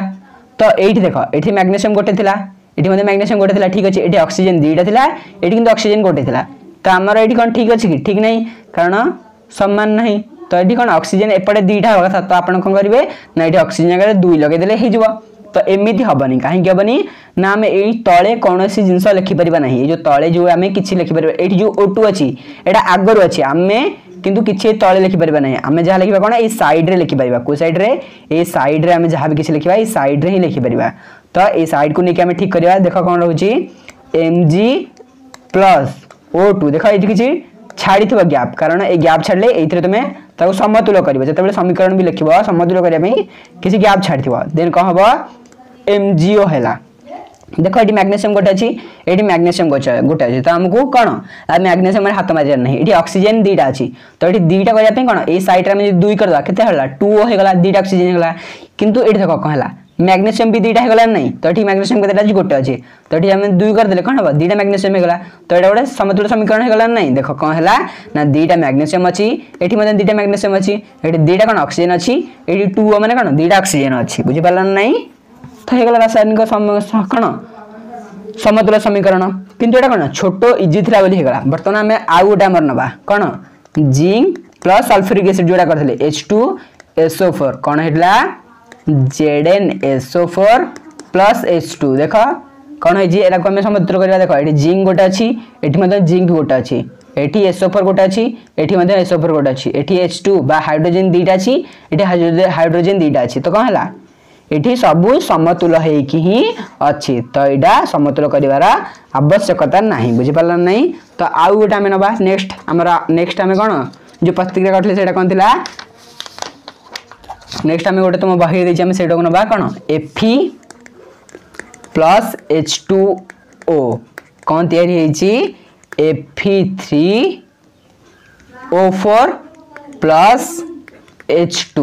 तो एठी देखो एठी मैग्नीशियम गोटे थिला एठी मध्ये मैग्नीशियम गोटे थिला ठीक अछि एठी ऑक्सीजन दीटा थिला एठी किंतु ऑक्सीजन गोटे थिला तो हमर एठी कोन ठीक अछि कि ठीक नहीं कारण समान नहीं तो एठी कोन ऑक्सीजन एपटे दीटा होगा था तो आपण कोन करिवे ना एठी ऑक्सीजन जगह दुई लगे देले हे जिवो तो एमिति हबनी काहे कि हबनी ना हम एई तळे कोनोसी जिंस लिखि परिबा नहीं जो तळे जो हमें किछि लिखि परिबा एठी जो O2 अछि एटा आगरु अछि हमें किंतु किछि तळे लिखि परिबा नहीं हमें जहा लिखिबा कोन ए साइड रे लिखि परिबा को साइड रे ए साइड रे हमें जहा भी किछि लिखिबा ए साइड रे ही लिखि परिबा तो ए साइड को नेके हमें ठीक करिबा देखो कोन रहउची Mg प्लस O2 देखो एठी किछि छाड़ी थबा गैप कारण ए गैप छाडले एथिरे तमे ताको समतुल्य करिवो जेतेबेले समीकरण भी लिखिबो समतुल्य करिया पई किछि गैप छाडथिबो देन को हबो MgO हैला देखो एठी मैग्नीशियम गोटे अछि एठी मैग्नीशियम गोटे अछि तो हमकु कोन आ मैग्नीशियम रे हाथ मारिया नहीं एठी ऑक्सीजन दीटा अछि तो एठी दीटा करिया पई कोन ए साइड रे हम दुई कर दवा केते हला 2O हे गला दीटा ऑक्सीजन हला किंतु एठी देखो कोन हला मैग्नीशियम भी दीटा हे गला नहीं तो एठी मैग्नीशियम केतेटा अछि गोटे अछि तो एठी हम दुई कर देले कोन हबो दीटा मैग्नीशियम हे गला तो एटा गोटे समतुल्य समीकरण हे गला नहीं देखो कोन हला ना दीटा मैग्नीशियम अछि एठी मध्ये दीटा मैग्नीशियम अछि एठी दीटा कोन ऑक्सीजन अछि एठी 2O माने कोन दीटा ऑक्सीजन अछि बुझि पारला नहीं तो हे गला रासायनिक कोन समतुल्य समीकरण किंतु एटा कोन छोटो इजी थिला बोली हे गला वर्तमान हमें आ गोटा हमर नबा कोन जिंक प्लस सल्फ्यूरिक एसिड जोडा करथले H2SO4 कोन हेतला ZnSO4 प्लस H2 देखो कोन है जी एला को हमें समतुल्य करबा देखो एठी जिंक गोटा अछि एठी मध्ये जिंक गोटा अछि एठी SO4 गोटा अछि एठी मध्ये SO4 गोटा अछि एठी H2 बा हाइड्रोजन दीटा अछि एठी हाइड्रोजन दीटा अछि तो कोन हला एठी सबु समतुल्य हे कि ही अछि तो एडा समतुल्य करिवार आवश्यकता नाही बुझि पारला नाही तो आउ गोटा हमें नबा नेक्स्ट हमरा नेक्स्ट हमें कोन जो प्रतिक्रिया करथले सेटा कोन थिला नेक्स्ट हमें गोटे तुम बही देछि हमें सेटा को नबा कोन Fe प्लस H2O कोन तयारी हेछि Fe3O4 प्लस H2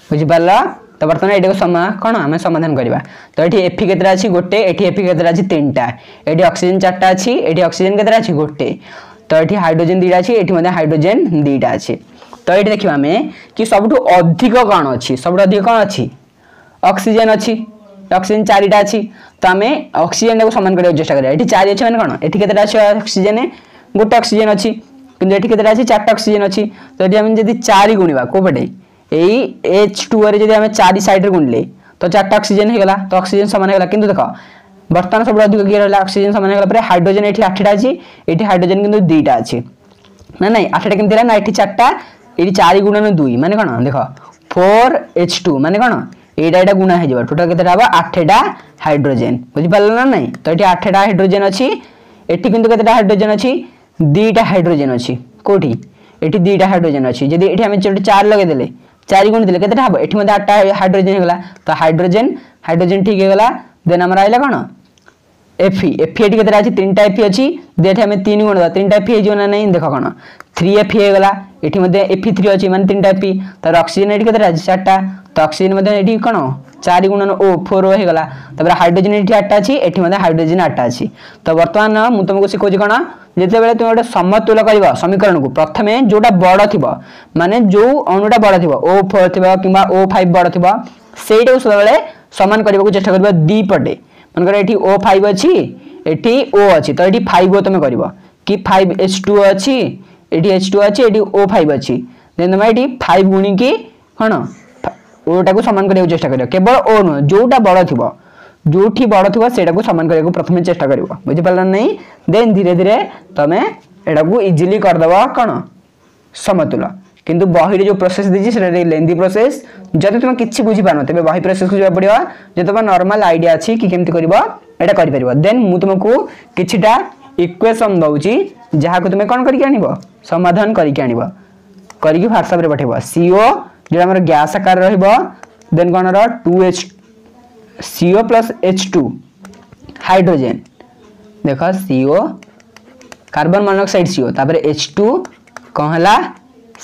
बुझि पारला तो बर्तमान एटा को कोन हमें समाधान करबा तो एठी Fe केतरा अछि गोटे एठी Fe केतरा अछि तीनटा एठी ऑक्सीजन चारटा अछि एठी ऑक्सीजन केतरा अछि गोटे तो एठी हाइड्रोजन दीटा अछि एठी मध्ये हाइड्रोजन दीटा अछि तो एठी देखिबा हमें कि सबटु अधिक कोन अछि सबटु अधिक कोन अछि ऑक्सीजन अछि ऑक्सीजन चारिटा अछि तो हमें ऑक्सीजन को समान करबा चेष्टा करिया एठी 4 अछि माने कोन एठी केतरा अछि ऑक्सीजन गोटे ऑक्सीजन अछि किंतु एठी केतरा अछि चारटा ऑक्सीजन अछि तो एठी हम जदी 4 गुणिबा को पटे एई H2 रे जदी हम 4 साइड रे गुणले तो चारटा ऑक्सीजन हे गला तो ऑक्सीजन समान हे गला किंतु देखो वर्तमान सब अधिक के रहला ऑक्सीजन समान हे गला पर हाइड्रोजन एठी 8टा अछि एठी हाइड्रोजन किंतु 2टा अछि ना नहीं 8टा किंतु ना एठी 4टा एठी 4 गुणन 2 माने कोन देखो 4H2 माने कोन एटा एटा गुणा हे जबा टोटल केते रहबा 8टा हाइड्रोजन बुझि पारला ना नहीं तो एठी 8टा हाइड्रोजन अछि एठी किंतु केतेटा हाइड्रोजन अछि 2टा हाइड्रोजन अछि कोठी एठी 2टा हाइड्रोजन अछि जदी एठी हम 4 लगे देले 4 गुण देले केतेटा हबो एठी मध्ये 8टा हाइड्रोजन हे गला तो हाइड्रोजन ठीक हे गला देन हमरा आइला कोन Fe एठी केतेटा अछि 3टा Fe अछि देठी हम 3 गुण दा 3टा Fe जो ना नहीं देखो कोन 3Fe हे गला एठी मध्ये Fe3 अछि माने 3टा Fe तो ऑक्सीजन एठी केतेटा अछि 4टा तो ऑक्सीजन मध्ये एठी कोन 4 गुणन O4 हे गला तबरे हाइड्रोजन एठी 8टा अछि एठी मध्ये हाइड्रोजन 8टा अछि तो वर्तमान मु तुमको सिखोजी कोन जेते बेले तुम गोटे समतुल्य करबा समीकरण को प्रथमे जोटा बड़ थिबो माने जो अणुटा बड़ थिबो O4 थिबो किबा O5 बड़ थिबो सेइटा सब बेले समान करबा को चेष्टा करबा दी पटे मन करे एठी O5 अछि एठी O अछि तो एठी 5 तुम करबो कि 5H2 अछि एठी H2 अछि एठी O5 अछि देन तुम एठी 5 गुणी की कोन ओटा को समान करबा चेष्टा करियो केवल O न जोटा बड़ थिबो जोठी बड़ थिबो सेटा को समान करबा को प्रथमे चेष्टा करबो बुझि पारला नहीं देन धीरे धीरे तमे एटा को इजीली कर दबा कोन समतुल्य किंतु बही रे जो प्रोसेस दिछि सेटा लेंथी प्रोसेस जदि तुम किछि बुझि पानो तबे बही प्रोसेस को जबा पड़ियो जे तबा नॉर्मल आईडिया अछि कि केमति करबो एटा करि परिबो देन मु तुमको किछिटा इक्वेशन दउची जहा को तुमे कोन करि के आनिबो समाधान करि के आनिबो करि के WhatsApp रे पठेबो CO जे हमर गैस आकार रहइबो देन कोन रो 2H CO plus H2 hydrogen देखो CO कार्बन मोनोऑक्साइड CO तापर H2 कहला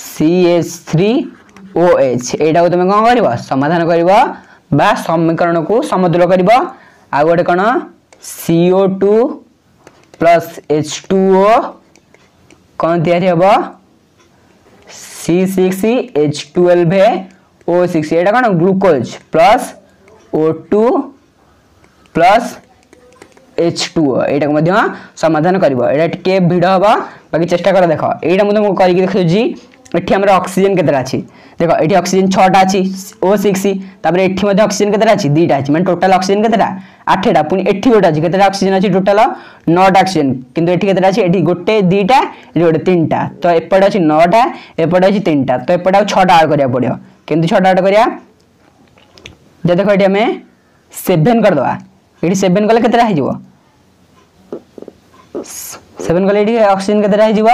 CH3OH एटा को तुम कोन करबो समाधान करबो बा समीकरण को समतुल्य करबो आ गोटे कोन CO2 plus H2O कौन तैयारी हबो C6H12O6 एटा कौन glucose plus O2 plus H2O एटा को मध्य समाधान करबो एटा टिके भिड हबो बाकी चेष्टा कर देखो एटा म तुमको करि देखौ जी एठी हमरा ऑक्सीजन केतरा अछि देखो एठी ऑक्सीजन 6 टा अछि O6 तापर एठी मध्ये ऑक्सीजन केतरा अछि 2 टा अछि माने टोटल ऑक्सीजन केतरा 8 टा पुनी एठी गोटा अछि केतरा ऑक्सीजन अछि टोटल 9 टा ऑक्सीजन किंतु एठी केतरा अछि एठी गोटे 2 टा एठी गोटे 3 टा तो एपड अछि 9 टा एपड अछि 3 टा तो एपड 6 टा ऐड करिया पड़ियो किंतु 6 टा ऐड करिया जे देखो एठी हमें 7 कर दवा एठी 7 कले केतरा हे जिवो 7 कले एठी ऑक्सीजन केतरा हे जिवो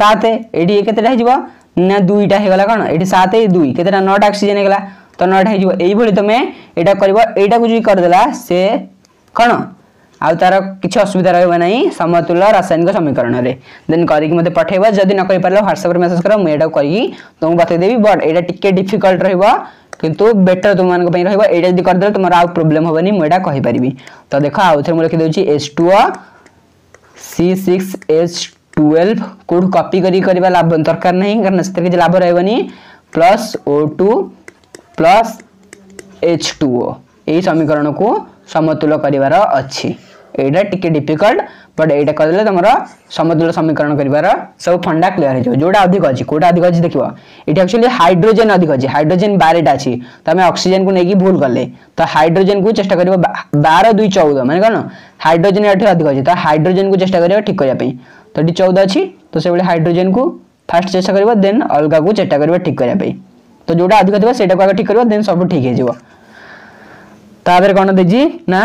7 एठी केतरा हे जिवो ना 2 टा हे गला कोन एठी 7 2 केतरा 9 टा ऑक्सीजन हे गला तो 9 टा हे जिवो एई भली तमे एटा करबो एटा को जी कर देला से कोन आ तार किछ असुविधा रहबा नै समतुल्य रासायनिक समीकरण रे देन करी कि मते पठेबा जदी न कहि परलो WhatsApp रे मेसेज करो म एटा करी तुम बते देबी बट एटा टिके डिफिकल्ट रहबा किंतु बेटर तुम मान को पई रहबा एटा जदी कर देला तुमर आ प्रॉब्लम होबनी म एटा कहि परिबी तो देखो आ उथर म लिखि देउची H2O C6H12 कोड कॉपी करी करबा लाभ दरकार नहीं कारण से के लाभ रहबनी प्लस O2 प्लस H2O एई समीकरण को समतुल्य करिवार अछि एटा टिके डिफिकल्ट बट एटा करले तमरा समतुल्य समीकरण करिवार सब फंडा क्लियर हो जोडा अधिक अछि कोडा अधिक अछि देखिबो एटा एक्चुअली हाइड्रोजन अधिक अछि हाइड्रोजन 12 टा अछि त हमें ऑक्सीजन को नेकी भूल करले तो हाइड्रोजन को चेष्टा करिबो 12 2 14 माने कोन हाइड्रोजन एठी अधिक अछि त हाइड्रोजन को चेष्टा करिबो ठीक करिया पई तो एठी 14 अछि तो से बले हाइड्रोजन को फर्स्ट चेष्टा करिबो देन अलगा को चेष्टा करिबो ठीक करिया पई तो जोडा अधिक थिबो सेटा को आगे ठीक करिबो देन सब ठीक हे जिवो ताबेर कोन देजी ना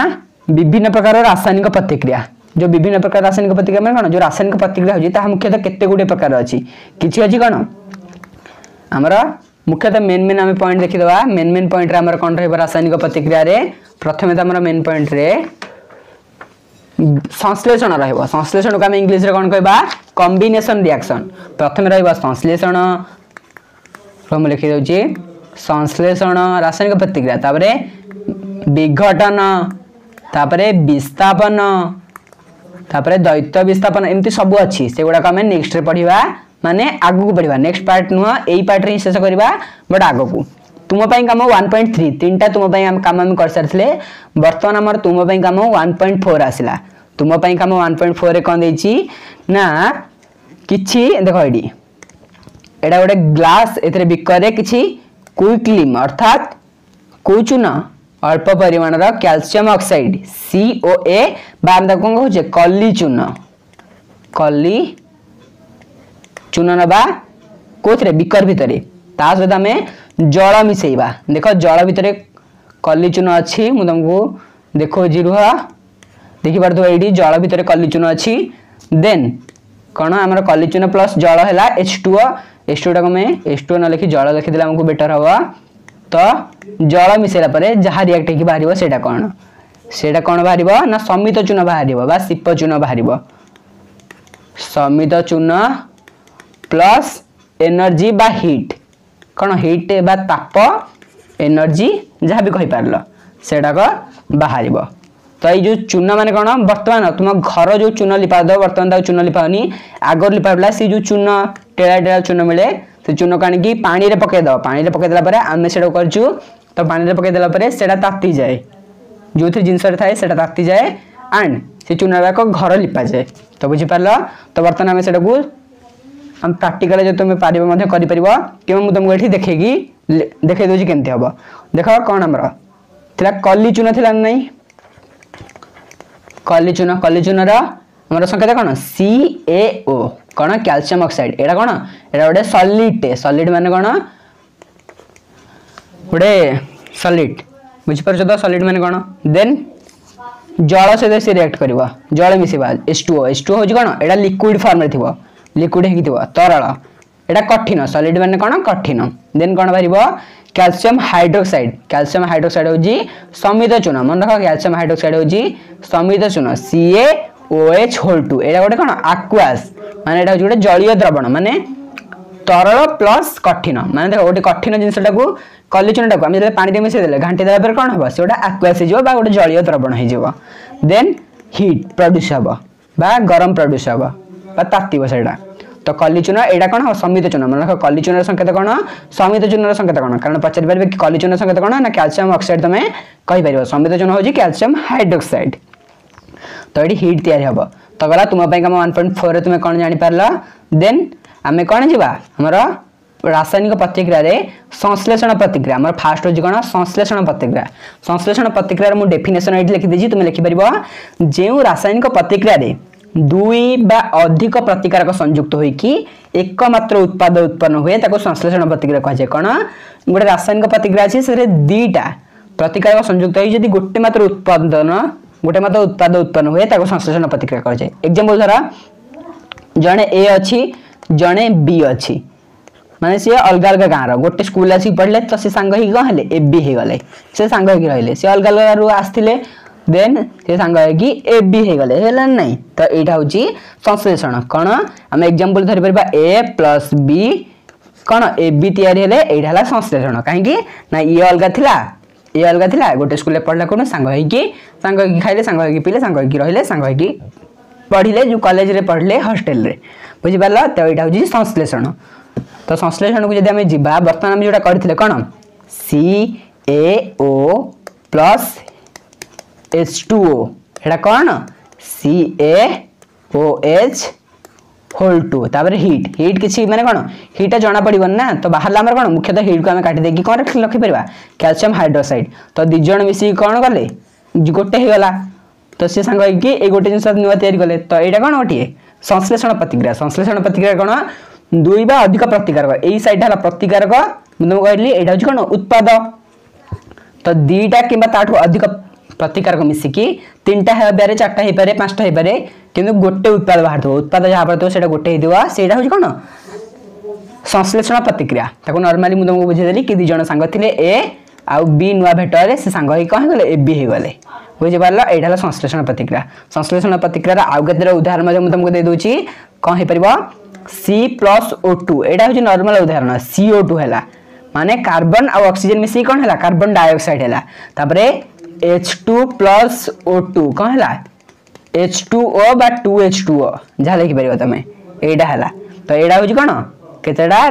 विभिन्न प्रकार रासायनिक प्रतिक्रिया जो विभिन्न प्रकार रासायनिक प्रतिक्रिया में कोन जो रासायनिक प्रतिक्रिया होजी ता मुख्यतः केते गुडे प्रकार अछि किछि अछि कोन हमरा मुख्यतः मेन हमें पॉइंट देखि दवा मेन पॉइंट रे हमरा कोन रहबो रासायनिक प्रतिक्रिया रे प्रथमे त हमरा मेन पॉइंट रे संश्लेषण रहबो संश्लेषण को हम इंग्लिश रे कोन कहबा कॉम्बिनेशन रिएक्शन प्रथमे रहबो संश्लेषण हम लिखि दउची संश्लेषण रासायनिक प्रतिक्रिया ताबरे विघटन तापरे विस्थापन तापरे द्वैत विस्थापन एमती सब अछि सेगुडा को हम नेक्स्ट रे पढिबा माने आगु को पढिबा नेक्स्ट पार्ट नुवा एई पार्ट रे शेष करबा बट आगु को तुम पई काम 1.3 तीनटा तुम पई हम काम हम कर सरथले वर्तमान हमर तुम पई काम 1.4 आसिला तुम पई काम 1.4 रे कोन देछि ना किछि देखो एडी एडा गोटे ग्लास एतरे बिकर रे किछि क्विकलिम अर्थात कोचुना अल्प परिमाण रा कैल्शियम ऑक्साइड COA बा हम कोन कहू जे कल्ली चूना नबा कोथरे बिकर भितरे ता सहित हमें जल मिसेइबा देखो जल भितरे कल्ली चूना अछि मु तुमको देखो जी रुहा देखि परतो एडी जल भितरे कल्ली चूना अछि देन कोन हमर कल्ली चूना प्लस जल हैला H2O टा को मैं H2O न लिखि जल लिखि देला हमको बेटर हवा तो जल मिसेला परे जहा रिएक्ट कि बाहरिबो सेटा कोन बाहरिबो ना समित चूना बाहरिबो बा सिप चूना बाहरिबो समित चूना प्लस एनर्जी बा हीट कोन हीट बा ताप एनर्जी जहा भी कहि पारलो सेटा को बाहरिबो तो ये जो चूना माने कोन वर्तमान तुम घर जो चूना लिपा दो वर्तमान ता चूना लिपानी आगर लिपाबला सी जो चूना टेड़ा चूना मिले से चूना कानी की पानी रे पके दो पानी रे पके देला परे आमे सेडो करजु तो पानी रे पके देला परे सेडा ताती जाए जो थे जिंस रे थाए सेडा ताती जाए एंड से चूना को घर लिपा जाए तो बुझी पारलो तो वर्तमान आमे सेडा को हम प्रैक्टिकल जो तुम पारिबो मध्ये करि परिबो कि हम तुमको एठी देखेगी देखे दोजी केनते हबो देखो कोन हमरा थिला कल्ली चूना थिला नै कल्ली चूना रा हमर संकेत कोन CaO कोन कैल्शियम ऑक्साइड एडा कोन एडा ओडे सॉलिड माने कोन ओडे सॉलिड बुझि पर जदा सॉलिड माने कोन देन जल से से रिएक्ट करबा जल मिसेबा H2O हो जी कोन एडा लिक्विड फॉर्म रे थिबो लिक्विड हेकि थिबो तरल एडा कठिन सॉलिड माने कोन कठिन देन कोन बारिबो कैल्शियम हाइड्रोक्साइड हो जी समित चूना मन रखो कैल्शियम हाइड्रोक्साइड हो जी समित चूना CaOH2 एडा गोटे कोन एक्वास माने एडा गोटे जलीय द्रवण माने तरल प्लस कठिन माने देखो गोटे कठिन जिंसटा को कल्ली चूनाटा को हम जले पानी रे मिसे देले घांटी देला पर कोन हबो सेटा एक्वास हे जिवो बा गोटे जलीय द्रवण हे जिवो देन हीट प्रोड्यूस हबो बा गरम प्रोड्यूस हबो बा तातीबो सेटा तो कली चूर्ण एटा कौन समित चूर्ण मन रख कली चूर्ण संकेत कौन समित चूर्ण संकेत कौन कारण पचारि पारे कि कली चूर्ण संकेत कौन ना कैल्शियम ऑक्साइड तुम कहि परिबो समित चूर्ण होची कैल्शियम हाइड्रोक्साइड तो ये हीट तैयारी हम तो गला तुम 1.4 रे तुम कौन जानी पारला देन आमे कौन जीवा हमर रासायनिक प्रतिक्रिया रे संश्लेषण प्रतिक्रिया हमर फास्ट हो कौन संश्लेषण प्रतिक्रिया मु डेफिनेशन एठी लिखि देजी तुम लिखि परिबो जेउ रासायनिक प्रतिक्रिया रे दुई बा अधिक प्रतिकारक संयुक्त होई कि एकमात्र उत्पाद उत्पन्न हुए ताको संश्लेषण प्रतिक्रिया कह जाय कोन गोटे रासायनिक प्रतिक्रिया अछि से दुईटा प्रतिकारक संयुक्त होई जदी गोटे मात्र उत्पाद उत्पन्न हुए ताको संश्लेषण प्रतिक्रिया कह जाय एग्जांपल धरा जणे ए अछि जणे बी अछि माने से अलग अलग गाँव गोटे स्कूल आसी पढ़ले तो से सांग ही कौन हेले ए बी हे गले से सांग ही रहले से अलग अलग रु आस्थिले देन से सांग कि ए बी हे गले हेला नहीं तो एटा होची संश्लेषण कोन हम एग्जांपल धरि परबा a + b कोन ए बी तयारी हेले एटा हला संश्लेषण काहे कि ना ये अलग थिला गोटे स्कूल में पढ़ला कोन सांग ही खाइले सांग ही पीले सांग ही रहले सांग ही पढ़िले जो कॉलेज रे पढ़ले हॉस्टल रे बुझि पाला तो एटा होची संश्लेषण तो संश्लेषण को जब आम जीवा बर्तमान आम जोटा करथिले कोन CaO + H2O एटा कोन CaOH होल 2 तापर हीट किछि माने कोन हीट जना पड़िबन ना तो बाहर हमर कोन मुख्यतः हीट को हम काटी दे कि कोन रखि परबा कैल्शियम हाइड्रोक्साइड तो दि जण मिसी कोन करले गोटे हे गला तो से संग कि ए गोटे जिंस नुवा तयारी करले तो एटा कोन गोटे संश्लेषण प्रतिक्रिया कोन दुई बा अधिक प्रतिकारक एई साइड हला प्रतिकारक हम कहली एटा होची कोन उत्पाद तो दीटा किबा ताठो अधिक प्रतिकारक मिसिकी तीनटा हे बारे चारटा हे पारे पांचटा हे पारे किंतु गोटे उत्पाद बाहर थो उत्पाद जहा पर तो सेटा गोटे हे दिवा सेटा होची कोन संश्लेषण प्रतिक्रिया ताको नॉर्मली मु तुमको बुझे देली कि दि जण संग थिले ए आ बी नुवा भेटरे से संग ही कहन गले ए बी हे गले बुझे पारला एटा हला संश्लेषण प्रतिक्रिया आउ केतरा उदाहरण मु तुमको दे दोची कोन हे परिबो C + O2 एटा होची नॉर्मल उदाहरण CO2 हैला माने कार्बन और ऑक्सीजन मिसी कोन हैला कार्बन डाइऑक्साइड हैला तापरे H2 + O2 कोन हैला H2O बा 2H2O जा लिखि परिबो तमे एटा हैला तो एटा होची कोन केतेडा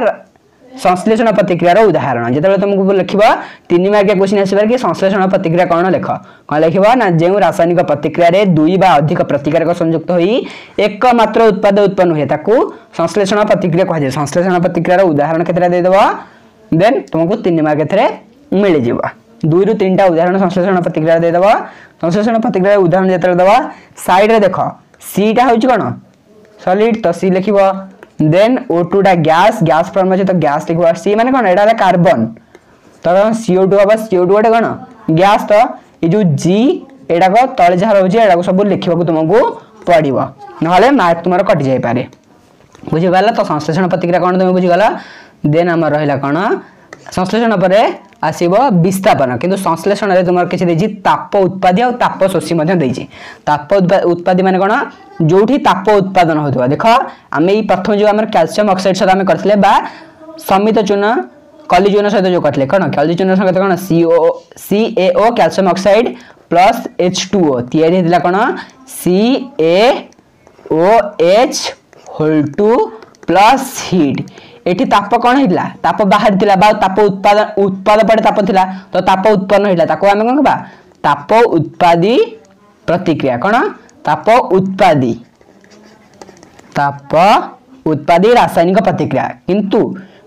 संश्लेषण प्रतिक्रिया रो उदाहरण जेतबे तुमको लिखिबो 3 मार्क के क्वेश्चन आसीबार कि संश्लेषण प्रतिक्रिया कोन लेख कोन लिखिबो ना जेउ रासायनिक प्रतिक्रिया रे दुई बा अधिक प्रतिकारक संयुक्त होई एकमात्र उत्पाद उत्पन्न होय ताकू संश्लेषण प्रतिक्रिया कह जाय संश्लेषण प्रतिक्रिया रो उदाहरण केतरा दे देबो देन तुमको 3 मार्क एथरे मिल जिवो 2 रु 3 टा उदाहरण संश्लेषण प्रतिक्रिया दे देबो संश्लेषण प्रतिक्रिया उदाहरण जेतरा देबो साइड रे देखो C टा होची कोन सॉलिड तो C लिखिबो देन O2 टा गैस फॉर्म अछि तो गैस लिखबो C माने कोन एटा कार्बन तो CO2 हबा CO2 टा कोन गैस तो ए जो G एटा को तळे जा रहउछि एटा को सब लिखिबा को तुमको पड़िबो नहले मार्क तुम्हारा कटि जाय पारे बुझि पाला तो संश्लेषण प्रतिक्रिया कोन तुम बुझि गला देन हमर रहिला कोन संश्लेषण परे आसीबो विस्थापन किंतु संश्लेषण रे तुमर किछि देछि ताप उत्पादी और ताप शोषी मध्ये देछि ताप उत्पादी माने कोन जोठी ताप उत्पादन होतबा देखो आमे ई प्रथम जो हमर कैल्शियम ऑक्साइड सदा आमे करथले बा समित चूर्ण कली चूर्ण सहित जो करथले कोन कली चूर्ण संगत कोन CaO calcium oxide plus H2O तयारी हेदिला कोन CaOH होल 2 प्लस हीट एठी ताप कोन हिला ताप बाहर थिला बा ताप उत्पाद पड़े ताप थिला तो ताप उत्पन्न हिला ताको आमे कोन कहबा ताप उत्पादी प्रतिक्रिया कोन ताप उत्पादी रासायनिक प्रतिक्रिया किंतु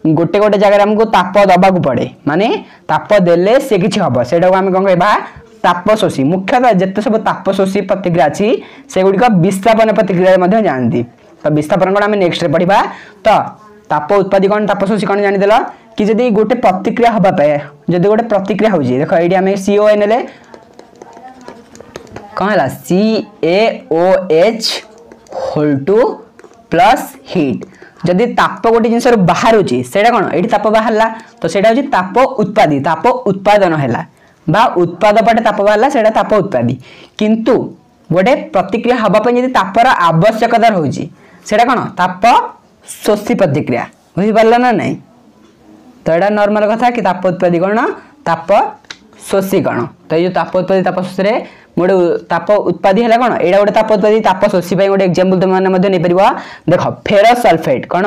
गोटे गोटे जगह हमको ताप दबा को पड़े माने ताप देले से किछि हबो सेटा को आमे कोन कहबा ताप शोषी मुख्यतः जत्ते सब ताप शोषी प्रतिक्रिया अछि से गुडी का विस्थापन प्रतिक्रिया मध्ये जानती तो विस्थापन कोन आमे नेक्स्ट रे पढिबा तो ताप उत्पादी कोन ताप शोषी कोन जानि देला कि जदी गोटे प्रतिक्रिया हबा पे जदी गोटे प्रतिक्रिया होजी देखो एडी आमे CON ले कोन हला CaOH होल 2 प्लस हीट जदी ताप गोटे जिंस बाहर होची सेटा कोन एडी ताप बाहरला तो सेटा होची ताप उत्पादी ताप उत्पादन हैला बा उत्पाद पटे ताप बाहरला सेटा ताप उत्पादी किंतु गोटे प्रतिक्रिया हबा पे जदी तापर आवश्यकता होची सेटा कोन ताप शोषी प्रतिक्रिया बुझि पारला ना नहीं तो एटा नॉर्मल कथा कि ताप उत्पादी कोन ताप शोषी कण तो ये ताप उत्पादी ताप शोषी रे गोटे ताप उत्पादी है कौन एटा गोटे ताप उत्पादी ताप शोषी गोटे एग्जांपल तुम मैंने नहीं पार देख फेरस सल्फेट कौन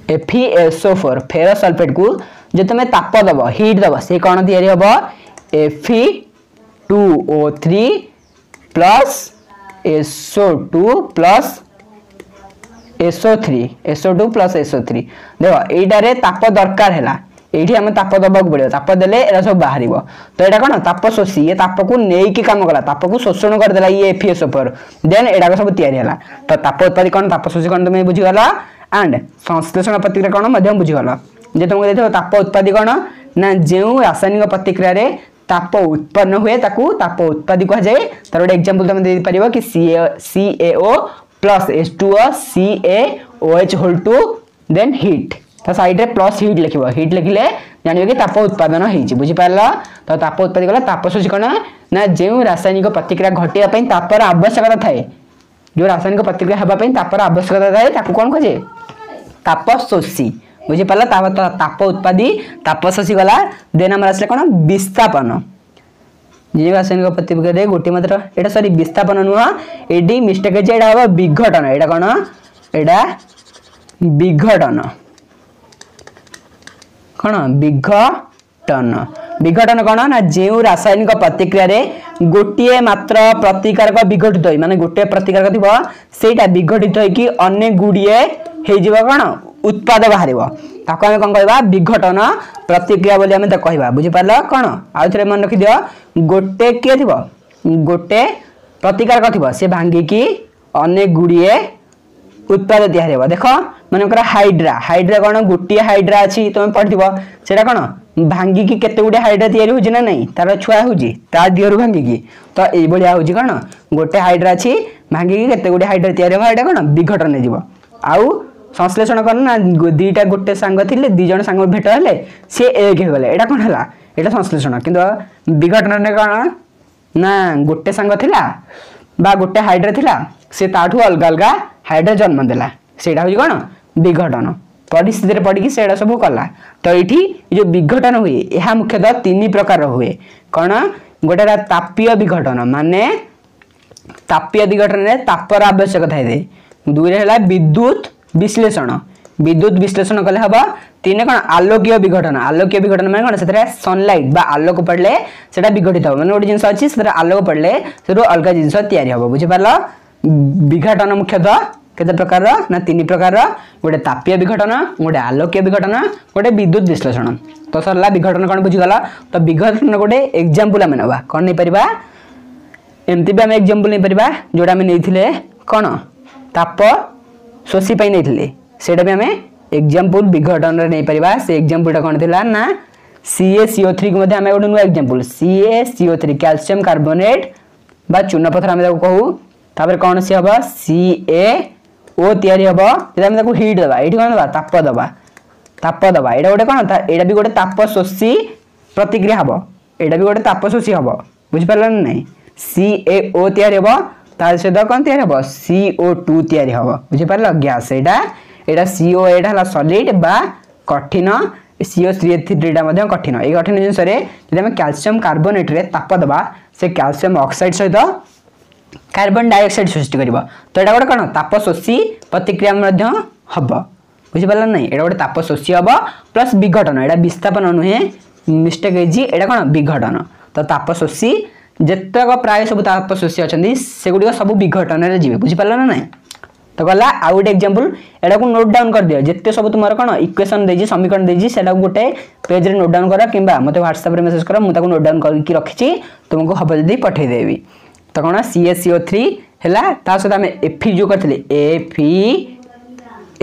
FeSO4 फेरस सल्फेट को जो तुम ताप दब हिट दब से कौन तैयारी हम Fe2O3 plus SO2 plus SO2 plus SO3 देख यहीटारे ताप दरकार है ये आम ताप दबा पड़ो ताप देले एरा सब बाहर तो यहाँ कौन ताप शोषी ये ताप को नहीं कम कला ताप को शोषण करदेला ये FeSO4 देन एटा सब या तो ताप उत्पादी कौन ताप शोषी कौन तुम बुझीगल एंड संश्लेषण प्रतिक्रिया कौन बुझीगल जे तुमको देखो ताप उत्पादी कौन ना जो रासायनिक प्रतिक्रिया रे ताप उत्पन्न हुए ताप उत्पादी कह जाए तार गोटे एग्जांपल तुम दे पारिबो कि CaO plus H2O CaOH whole two then heat तो साइड रे प्लस हीट लिखिबो हीट लिखिले जानिबो कि ताप उत्पादन होईची बुझी पारला तो ताप उत्पादी कला ताप शोषी कौन ना जो रासायनिक प्रतिक्रिया घटिया पई तापर आवश्यकता थाए जो रासायनिक प्रतिक्रिया हेबा पई तापर आवश्यकता थाए ताकू कोन कहे ताप शोषी बुझी पारला ताप उत्पादी ताप शोषी गला देन हमर आसले कोन विस्थापन जे रासायनिक प्रतिक्रिया रे गोटी मात्र एटा सॉरी विस्थापन नुह एडी मिस्टेक जे एटा हो विघटन एटा कोन एटा विघटन कौन विघटन कौन ना जो रासायनिक प्रतिक्रिया रे गोटे मात्र प्रतिकारक विघटित हो माने गोटे प्रतिकारक थी सेटा विघटित होइकी अनेक गुड़िए कौन उत्पाद बाहर ताको आमे कौन कहबा विघटन प्रतिक्रिया बोली आमे कहबा बुझी पारला कौन आउ थरे मन रखि दियो गोटे के थिबो गोटे प्रतिकारक थिबो से भांगी की अनेक गुड़िए उत्पाद तैयार हो देख मनकर हाइड्रा कौन गोटे हाइड्रा अच्छी तुम पढ़ो से कौन भांगी की केते गुडे हाइड्रा तैयारी होजी ना नहीं तार छुआ होजी ता दिहरु भांगी की तो एई बलिया होजी कौन गोटे हाइड्रा अच्छी भांगी की केते गुडे हाइड्रा तैयारी हो एटा कौन विघटन ने जीवो आउ संश्लेषण कर ना दीटा गोटे सांग थिले दी जण सांग भेट हेले से एक हो गले एटा कोन हला एटा संश्लेषण किंतु विघटन ने कौन ना गोटे सांग थिला बा गोटे हाइड्रा थिला से ताठू अलग अलग हाइड्रा जन्म देला सेटा हो कौन विघटन परिस्थिति पड़ी से सब कला तो ये जो विघटन हुए यह मुख्यतः 3 प्रकार हुए कौन गोटे तापीय विघटन माने तापीय विघटन में तापर आवश्यकता है दुई विद्युत विश्लेषण कले हम 3 कौन आलोकीय विघटन माने कौन से सनलाइट बा आलोक पड़े से विघटित हम माने गोटे जिन अच्छी से आलोक पड़े से अलग जिन तैयारी हम बुझीपार विघटन मुख्यतः केते प्रकार ना 3 प्रकार गोटे तापीय विघटन गोटे आलोकीय विघटन गोटे विद्युत विश्लेषण तो सरला विघटन कौन बुझीगला तो विघटन गोटे एग्जांपल आम ना कौन नहीं पारिबा एमती भी आम एग्जांपल नहीं पारिबा जोड़ा आम नहीं कौन ताप शोषी पाई नहीं सेटा भी आम एग्जांपल विघटन रे नहीं पारिबा से एग्जांपल कौन थिला ना CaCO3 को आम गोटे नुआ एग्जांपल CaCO3 कैल्शियम कार्बोनेट बा चूना पत्थर आम कहू तापर कौन सी हम CaO तैयारी हम हिट दबा ये कौन दबा ताप दबा ये गोटे कौन यहाँ भी गोटे ताप शोषी प्रतिक्रिया हम यहाँ भी गोटे ताप शोषी हम बुझीपार ना नहीं CaO तैयारी हम तार सहित कौन तैयारी हम CO2 तैयारी हम बुझीपार गैस यहाँ CO यहाँ सॉलिड बा कठिन CO3 कठिन ये कठिन जिनस कैल्शियम कार्बोनेट रे ताप दबा से कैल्शियम ऑक्साइड सहित कार्बन डाइऑक्साइड सृष्टि कर तो यहाँ गोटे कौन ताप शोषी प्रतिक्रिया हम बुझीपार ना यहाँ गोटे ताप शोषी हम प्लस विघटन यहाँ विस्थापन नुहे मिस्टेक है कौन विघटन तो ताप शोषी जितक प्राय सब ताप शोषी अच्छा से गुड़ सब विघटन जी बुझीपार ना ना तो गला आउ गोटे एग्जांपल एटा को नोट डाउन कर दियो जिते सब तुम कौन इक्वेशन देजी समीकरण देजी सेटा गोटे पेज रे नोट डाउन कर किंबा मते व्हाट्सएप रे मेसेज कर मुझे नोट डाउन करके रखी तुमको हम जल्दी पठे देवी तो कौन CaCO3 है सहित आम Fe जो करते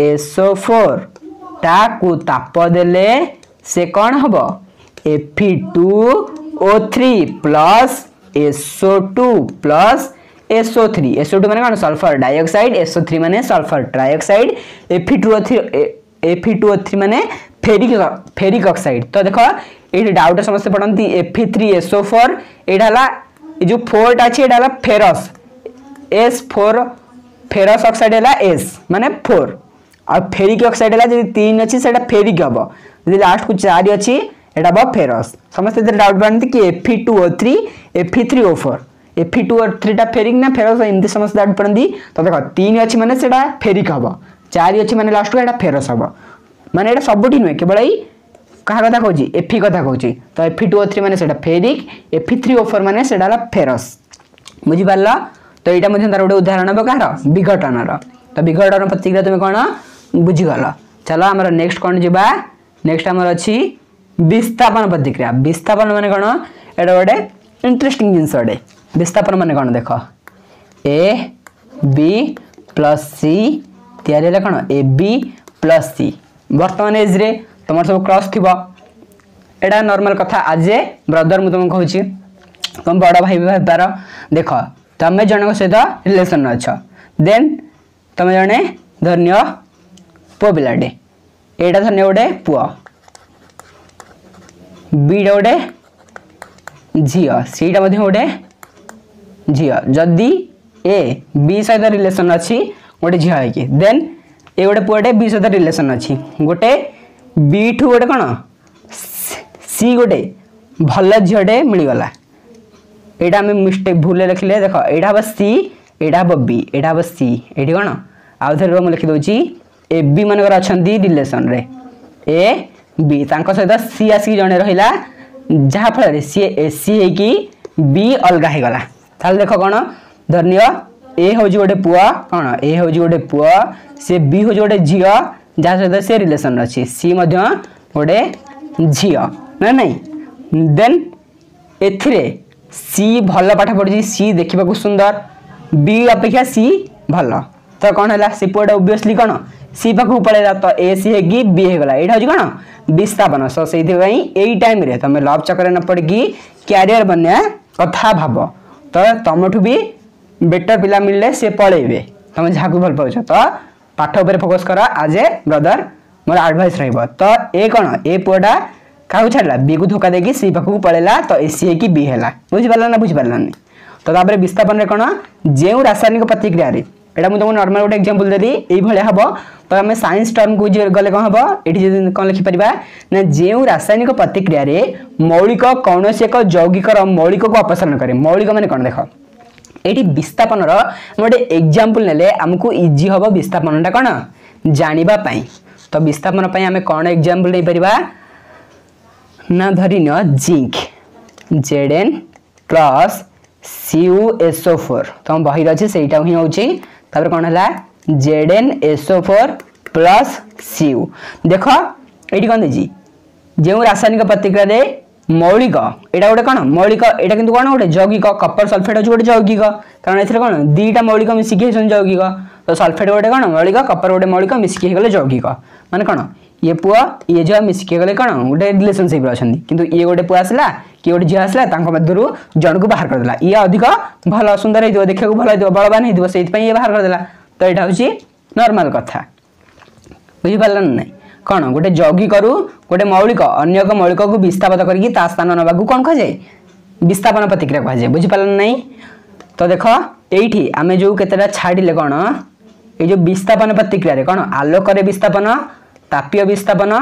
FeSO4 ताकू ताप देले से कौन हम Fe2O3 plus SO2 plus SO2 माने कौन सल्फर डाइऑक्साइड SO3 माने सल्फर ट्राइऑक्साइड Fe2O3 माने फेरिक ऑक्साइड तो देखो ये डाउट समस्या पढ़ती Fe3SO4 यहाँ जो 4 अच्छी है फेरस S4 फेरस ऑक्साइड है S माने 4 और फेरिक ऑक्साइड है 3 अच्छी से फेरिक हम जी लास्ट को 4 अच्छी एटा बा फेरस समस्त डाउट बनती कि Fe2O3 Fe3O4 Fe2O3 टा फेरिक ना फेरस एमती समस्त डाउट पड़ती तो देख 3 अच्छी माने सेटा फेरिक हम 4 अच्छी माने लास्ट को एटा फेरस हम माने एटा सबुठी नुहे केवल कहा कथा कहूँ Fe कथा कहूँ तो Fe2O3 माने सेटा फेरिक Fe3O4 माने सेटा फेरस बुझी पारल तो यहाँ मध्य तार गोटे उदाहरण हम कह विघटन तो विघटन प्रतिक्रिया तुम कौन बुझीगल चलो आमर नेक्स्ट कौन जावा नेक्स्ट आमर अच्छी विस्थापन प्रतिक्रिया विस्थापन माने कौन एटा गोटे इंटरेस्टिंग जिनस अटे विस्थापन माने कौन देख ए बी प्लस सी तैयारी कौन ए बी प्लस सी बर्तमान एज रे तुम सब क्रॉस थी एटा नॉर्मल कथा आज ब्रदर मुझे तुमको कहूँ तुम बड़ भाई भाईपार देख तुम जन सहित रिलेशन अच्छा देन तुम जड़े धन्य पुओ पिलाटे एटा धन्य गोटे पुओ बीटा गोटे झी सीटा गोटे झी जदि ए बी सहित रिलेशन अच्छी गोटे झी है देन ए गोटे पुओटे बी सहित रिलेशन अच्छी गोटे बी ठू गोटे कौन सी गोटे भल झीटे मिलगला एटा हमें मिस्टेक भूल लिखले देख एटा हम सी एटा हम बी एटा हम सी ये कौन आउ थे मुझे लिखिदे ए बी मानकर अच्छा रिलेसन रे ए बी सहित सी आसिक जड़े रहा जहाँफल सी ए सी होगी बी अलग हो गला ताल देख कौन धन्य ए हूँ गोटे पुआ कौन ए हूँ गोटे पुआ सी बी हूँ गोटे झी जहाँ सहित सी रिलेसन अच्छी सी गोटे झी ना नहीं देन एथिरे सी भल पाठ पढ़ी सी देखा सुंदर बी अपेक्षा सी भल तो कौन है सी पुआटा ओबियसली कौन सी पाखक पड़ेगा तो ए सी होगी बी हो गला यहाँ हूँ कौन विस्थापन सो से टाइम रे तुम लव चक्कर न पड़की क्यारियर बनया कथा भाव तो तुमठू भी बेटर पिला मिलले सी पलैबे तुम जहाँ भल पाच तो पाठ उपर फोकस कर आज ए ब्रदर मोर एडवाइस रहा ए कौन ए पुआटा क्या छाड़ा बी को धोखा देकी सी पाखक पड़ेगा तो ए सी होगी बी है बुझीपारा ना बुझीपारानी तो तापर विस्थापन रे कौन जो रासायनिक प्रतिक्रिया एटा मुझे तुमको नॉर्मल गोटे एग्जांपल देली यही हम तो आम साइंस टर्म को गले कौन हम ये कौन लिखिपर ना जो रासायनिक प्रतिक्रिया रे मौलिक कौन एक यौगिकर मौलिक को अपसारण करे मौलिक माने कौन देख ये विस्थापन गोटे एग्जांपल नेले आमको इजी हम विस्थापनटा कौन जानापी तो विस्थापन आम कौन एग्जांपल नहीं पारिबा ना धरी न जिंक Zn प्लस CuSO4 तो बही अच्छे से ही हूँ कौन है ZnSO4 प्लस Cu देख ये कौन देजी जो रासायनिक प्रतिक्रिया रे मौलिक एटा गोटे कौन मौलिक एटा किंतु कौन गोटे यौगिक कपर सल्फेट अच्छे गोटे यौगिक कारण ए कौन दीटा मौलिक मिसिकी यौगिक तो सल्फेट गोटे कौन मौलिक कपर गोटे मौलिक मिसिकी गले यौगिक माने कौन ये पुआ ये जो मिसिकी गले कौन गोटे रिलेशनशिप अच्छा किंतु ये गोटे पुआ आसला कि गोटे झील आसला मध्य जन को बाहर करदेला ये अधिक भल सुंदर हो देखा भल हो बलवान हो से ये बाहर करदेला तो यहाँ हूँ नॉर्मल कथा बुझीपार ना कौन गोटे यौगिक गोटे मौलिक अन्य एक मौलिक को विस्थापित करके स्थान नवा कौन कहुए विस्थापन प्रतिक्रिया कहुए बुझीपार ना तो देख ये आम जो केतेटा छाड़े कौन ये जो विस्थापन प्रतिक्रिया कौन आलोक विस्थापन तापीय विस्थापन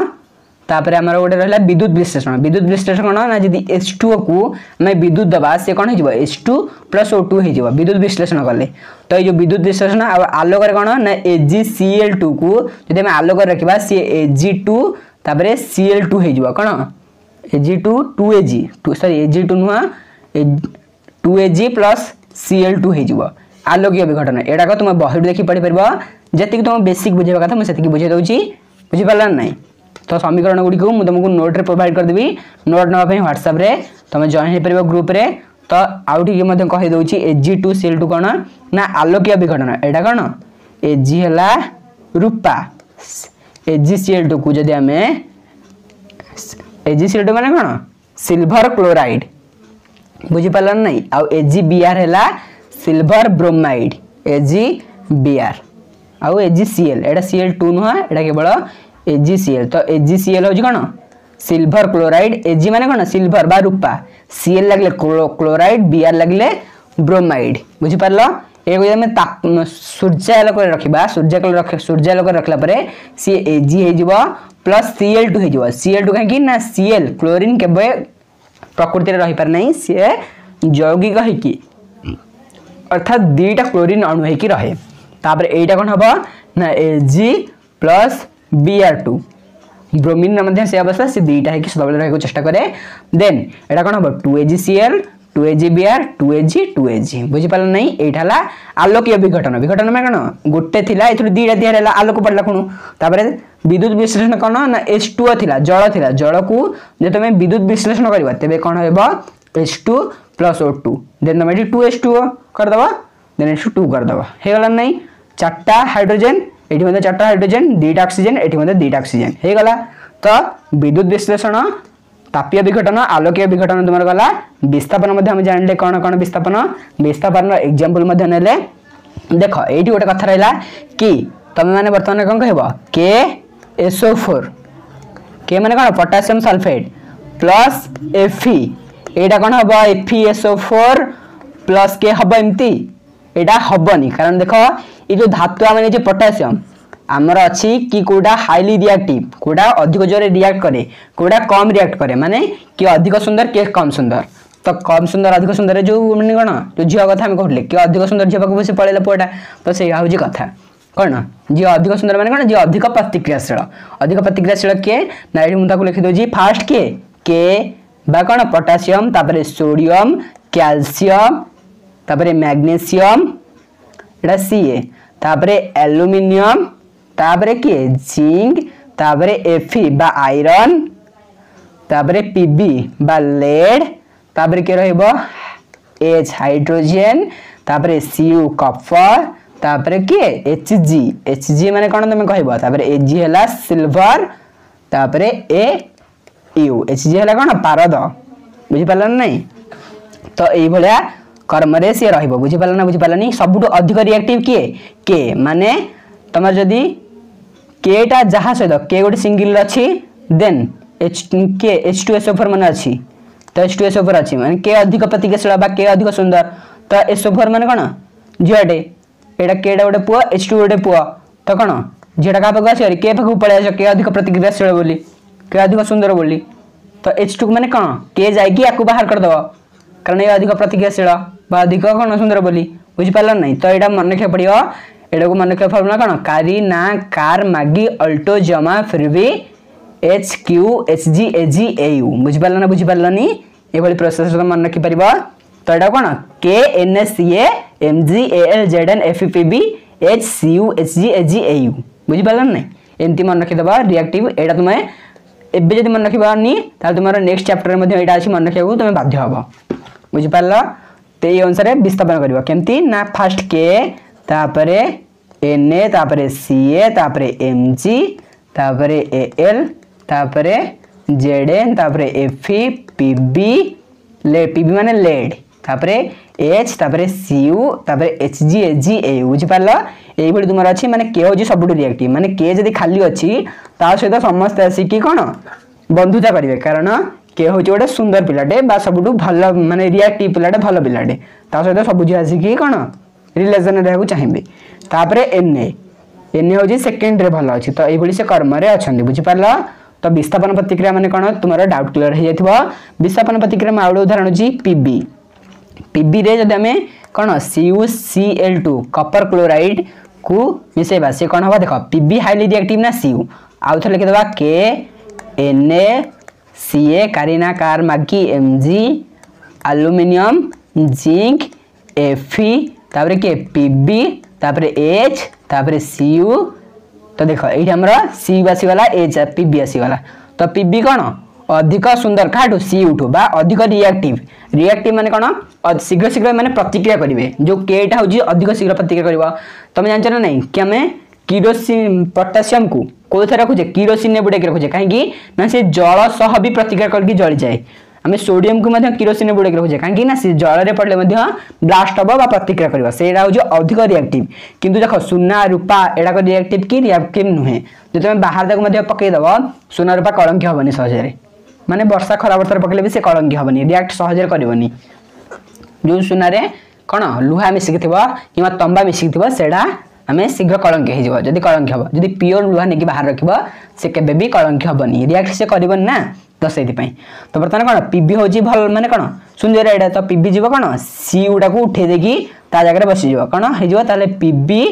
तापर आमर गोटे रहा विद्युत विश्लेषण कौन ना जब H2O को आम विद्युत दबा सी कौन हो H2 प्लस O2 हो विद्युत विश्लेषण कले तो ये जो विद्युत विश्लेषण आलोक कौन ना AgCl2 को जब आम आलोक रखा सी Ag2 तापर Cl2 हो कौन Ag2 2Ag सॉरी Ag2 नुह 2Ag प्लस Cl2 हो आलोकीय विघटन एटा तुम बही देखी पढ़ी पार जी तुम बेसिक बुझेगा कथा मुझे बुझे दूसरी बुझीपार ना तो समीकरण गुड़ी को मुझे तुमको नोट रे प्रोवाइड करदेवी नोट नापी व्हाट्सएप रे तुम जॉइन हो पार ग्रुप रे तो आउ टी कहीदे Ag2Cl2 कौन ना आलोकीय विघटन एटा कौन Ag है रूपा AgCl2 को जदि आम AgCl2 माने कौन सिल्वर क्लोराइड बुझीपार ना आउ AgBr है सिल्वर ब्रोमाइड AgBr आउ AgCl एटा Cl2 नुह एटा केवल AgCl तो AgCl हूँ कौन सिल्वर क्लोराइड Ag माने कौन सिल्वर बा रूपा Cl लगे क्लोराइड Br लगे ब्रोमाइड बुझीपार ये सूर्यालोक रखा सूर्यालोक रखला सी Ag प्लस Cl2 हो Cl2 कहीं ना Cl क्लोरीन केबे प्रकृति रही पार नहीं सी यौगिक है अर्थात दीटा क्लोरीन अणु है रहे तापर एटा कौन हम ना Ag प्लस Br2 ब्रोमीन से अवस्था से दीटा है सब रहा चेष्टा करे देन एटा कौन हम 2AgCl 2AgBr 2Ag बुझीपार नहीं यहाँ आलोकीय विघटन विघटन में कौन गोटे थी दीटा दिया आलोक पड़ा कौन तापर विद्युत विश्लेषण कौन ना H2O थिला जल को जो तुम विद्युत विश्लेषण कर तेज कौन हम H2 प्लस O2 देन तुम ये 2H2O करदे देन H2 करदे हो गला नहीं चार्टा हाइड्रोजेन ये चार्टा हाइड्रोजेन दीटा ऑक्सीजन ये दीटा ऑक्सीजन हो गला तो विद्युत विश्लेषण तापीय विघटन आलोकीय विघटन तुम गला विस्थापन हम जानले कौन कौन विस्थापन एग्जांपल नेले देख ये गोटे कथा रहा कि तुम मैंने बर्तमान कौन कह KSO4 के माने कौन पोटासियम सल्फेट प्लस Fe एटा कौन हम FeSO4 प्लस के हम एमती एटा हबनी कारण देख ये जो धातु आम जो पोटासियम आमर अच्छी कि कोटा हाईली रिएक्टिव कोटा अधिक जोर रिएक्ट करे कोटा कम रिएक्ट करे माने कि अधिक सुंदर के कम सुंदर तो कम सुंदर अधिक सुंदर जो माने कौन जो झील कथा कहले कि अधिक सुंदर झील पाक से पड़ेगा पुआटा तो से हूँ कथा कौन जी अधिक सुंदर माने कौन जी अधिक प्रतिक्रियाशील किए ना ये मुझे लिखिदे फास्ट के बा कौन पोटासियम तापर सोडियम कैल्शियम तापर मैग्नीशियम एटा Ca तापर एल्युमिनियम तापर के जिंक तापर Fe बा आयरन तापर Pb बा लेड तापर के रहइबो H हाइड्रोजन तापर Cu कॉपर तापर के Hg माने कोन तुम कहबो तापर Ag हला सिल्वर तापर Au Hg हला कोन पारद बुझि पालन नहीं तो एई भलिया कर्म रे से रहइबो बुझि पालनी सबुटो अधिक रिएक्टिव के माने तुम जदी केटा जहा सहित के गोटे सिंगल अच्छी देन H2SO4 माने अच्छी तो H2SO4 अच्छी माने के अधिक प्रतिक्रियाशील बा के अधिक सुंदर तो SO4 माने कोन झियाटे एटा केटा गोटे पुआ H2 गोटे पुआ तो कोन झियाटा का पाक आसी के पाक पळे आसी के अधिक प्रतिक्रियाशील बोली के अधिक सुंदर बोली तो H2 माने कोन के जाई कि याकू बाहर कर दबो कारण ये अधिक प्रतिक्रियाशील बा अधिक कोन सुंदर बोली बुझि पालन नहीं तो एटा मन रखिया पड़ियो एटा को मन रखिया फॉर्मूला कोन कारी ना कार मागी अल्टो जमा फिर भी HQHGAgAu बुझि पालनी ये भली प्रोसेस मन रखि परिबो तो एटा कोन KNSCA MgAlZn FePb HCuHGAgAu बुझि पालन नहीं एंती मन रखि दबा रिएक्टिव एटा तुमे एबे जदी मन रखिबानी ताल तुम्हारा नेक्स्ट चैप्टर मध्ये एटा अछि मन रखियाकू तुमे बाध्य हबो बुझि पारला ते ई अनुसार विस्थापन करबो केमती ना फर्स्ट के तापरे Na तापरे Ca तापरे Mg तापरे Al तापरे Zn तापरे Fe Pb ले Pb माने लेड तापरे H तापरे Cu तापरे HgAgAu बुझि पारला एई भली तुमार अछि माने के होजी सबुटो रिएक्टिव माने के जदी खाली अछि ता सहित समस्त आसी कि कोन बंधुता करिवे कारण के होची गोटे सुंदर पिलाटे बा सबुटु भल माने रिएक्टिव पिलाटे भल पिलाटे ता सहित सब बुझी आसी कि कोन रिलेशन रहू चाहिबे तापरे Na होची सेकंड रे भल अछि तो एई भली से कर्म रे अछंदी बुझि पारला तो विस्थापन प्रतिक्रिया माने कोन तुम्हारा डाउट क्लियर हो जाथिबो विस्थापन प्रतिक्रिया में आउड उदाहरण अछि Pb रे जदि हमें कोन CuCl2 कॉपर क्लोराइड को मिसेबा से कोन हबा देखो Pb हाईली रिएक्टिव ना Cu आउ थ लिख देबा के Na Ca कारिना कार मागी Mg एल्युमिनियम जिंक Fe तापर के Pb तापर H तापर Cu तो देखो एठी हमरा Cu आसी वाला H Pb आसी वाला तो Pb कोन अधिक सुंदर काटू Cu बा अधिक रिएक्टिव माने कोन शीघ्र शीघ्र माने प्रतिक्रिया करिवे जो केटा होजी अधिक शीघ्र प्रतिक्रिया करबा तमे जानछ ना नहीं कि हमें किरोसिन पोटेशियम को कोथे रखुजे किरोसिन ने बुडे के रखुजे काहे कि ना से जल सह भी प्रतिक्रिया करके जळी जाए हमें सोडियम को मध्य किरोसिन ने बुडे के रखुजे काहे कि ना से जल रे पड़ले मध्य ब्लास्ट हबो बा प्रतिक्रिया करबा सेरा होजी अधिक रिएक्टिव किंतु देखो सोना रूपा एडा को रिएक्टिव की रिएक्टिव नुहे जो तुम बाहर तक मध्य पकई दबो सोना रूपा कलंकी हबनी सहजरे माने वर्षा खरा वर्षा पकले भी से कलंकी हबनी रिएक्ट सहजरे करबनी जो सोना रे कोन लुहा मिसिक थिबो किमा तंबा मिसिक थिबो सेडा आमे शीघ्र कलंकी हो जदी कलंकी हो जदी प्योर लुहा नेकी बाहर रखिबो से केबे भी कलंकी होबनी रिएक्ट से करबन ना तो सेति पई तो बर्तमान कोन पीबी होजी भल माने कोन सुंदर एडा तो पीबी जीवो कोन सी उडा को उठे देकी ता जगह बसि जीवो कोन हे जीवो ताले पीबी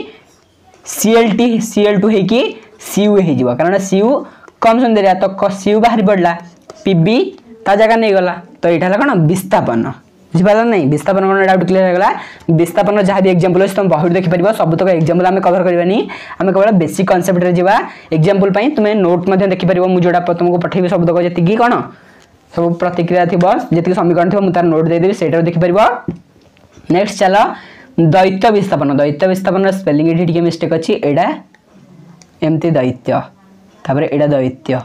सीएलटी सीएल2 हे की सीयू हे जीवो कारण सीयू कम सुंदर तो सीयू बाहर पड़ला पीबी ता जगह नहीं गला तो एटा कोन विस्थापन बुझी पाला नहीं विस्थापन कोन डाउट क्लियर हो गला विस्थापन जहां भी एग्जांपल तुम बहुत देखि परिबो सब तक एग्जांपल हमें कवर करबानी हमें केवल बेसिक कांसेप्ट रे जीवा एग्जांपल पई तुमे नोट मध्ये देखि परिबो मु जोडा तुमको पठेबे सब तक जति की कोन सब प्रतिक्रिया थिबो जति समीकरण थिबो मु तार नोट दे देबी सेटा देखि परिबो नेक्स्ट चलो द्वैत विस्थापन स्पेलिंग एठी ठीक मिस्टेक अछि एडा एमती दैत्य तापर एडा दैत्य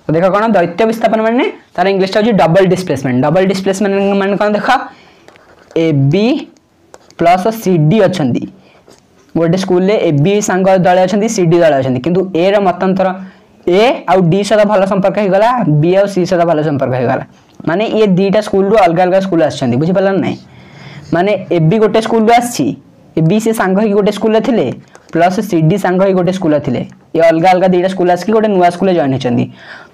तो देखो कोन द्वैत विस्थापन माने तार इंग्लिश ता डबल डिस्प्लेसमेंट माने कोन देखो A B plus C D अछंदी गोटे स्कूल ले ए बी संग दल अछंदी सी डी दल अछंदी किंतु ए र मतांतर ए आउ डी सदा भलो संपर्क हे गला बी आउ सी सदा भलो संपर्क हे गला माने ये दीटा स्कूल रो अलग अलग स्कूल आछंदी बुझी पालन नै माने ए बी गोटे स्कूल रो आछि ए बी से संग ही गोटे स्कूल थिले प्लस सी डी संग ही गोटे स्कूल थिले ये अलग अलग दीटा स्कूल आछि गोटे नुवा स्कूल जॉइन हेचंदी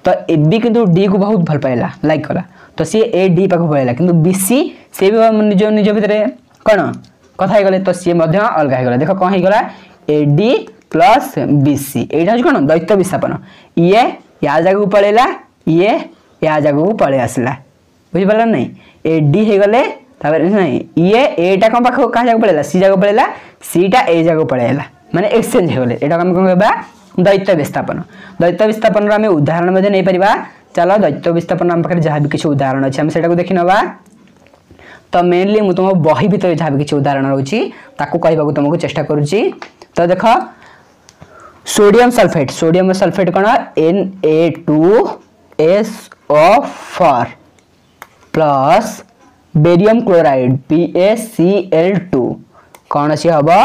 तो ए बी किंतु डी को बहुत भल पाइला लाइक कला तो सी ए डी पाक पळेला किंतु बी सी से भी निज भितरे कोन कथा हे गले तो सी मध्य अलग हे गला देखो कोन हे गला A D plus B C एटा हो कोन द्वैत विस्थापन ये या जगह को पळेला ये या जगह को पळे आसला बुझि पाला नै ए डी हे गले तापर नै ये एटा कोन पाख का जगह पळेला सी जगह पळेला सी टा ए जगह पळेला माने एक्सचेंज हे गले एटा हम कोन कहबा द्वैत विस्थापन रो हम उदाहरण मध्ये नै परिबा चलो द्वैत विस्थापन हम पाखे जहां भी किछ उदाहरण अछि हम सेटा को देखि नबा तो मेनली मु तुम बही भीतर जहां भी किछ उदाहरण रहउची ताको कहबा को तुमको चेष्टा करूची तो देखो सोडियम सल्फेट कोन Na2SO4 plus barium chloride BaCl2 कौन सी हबो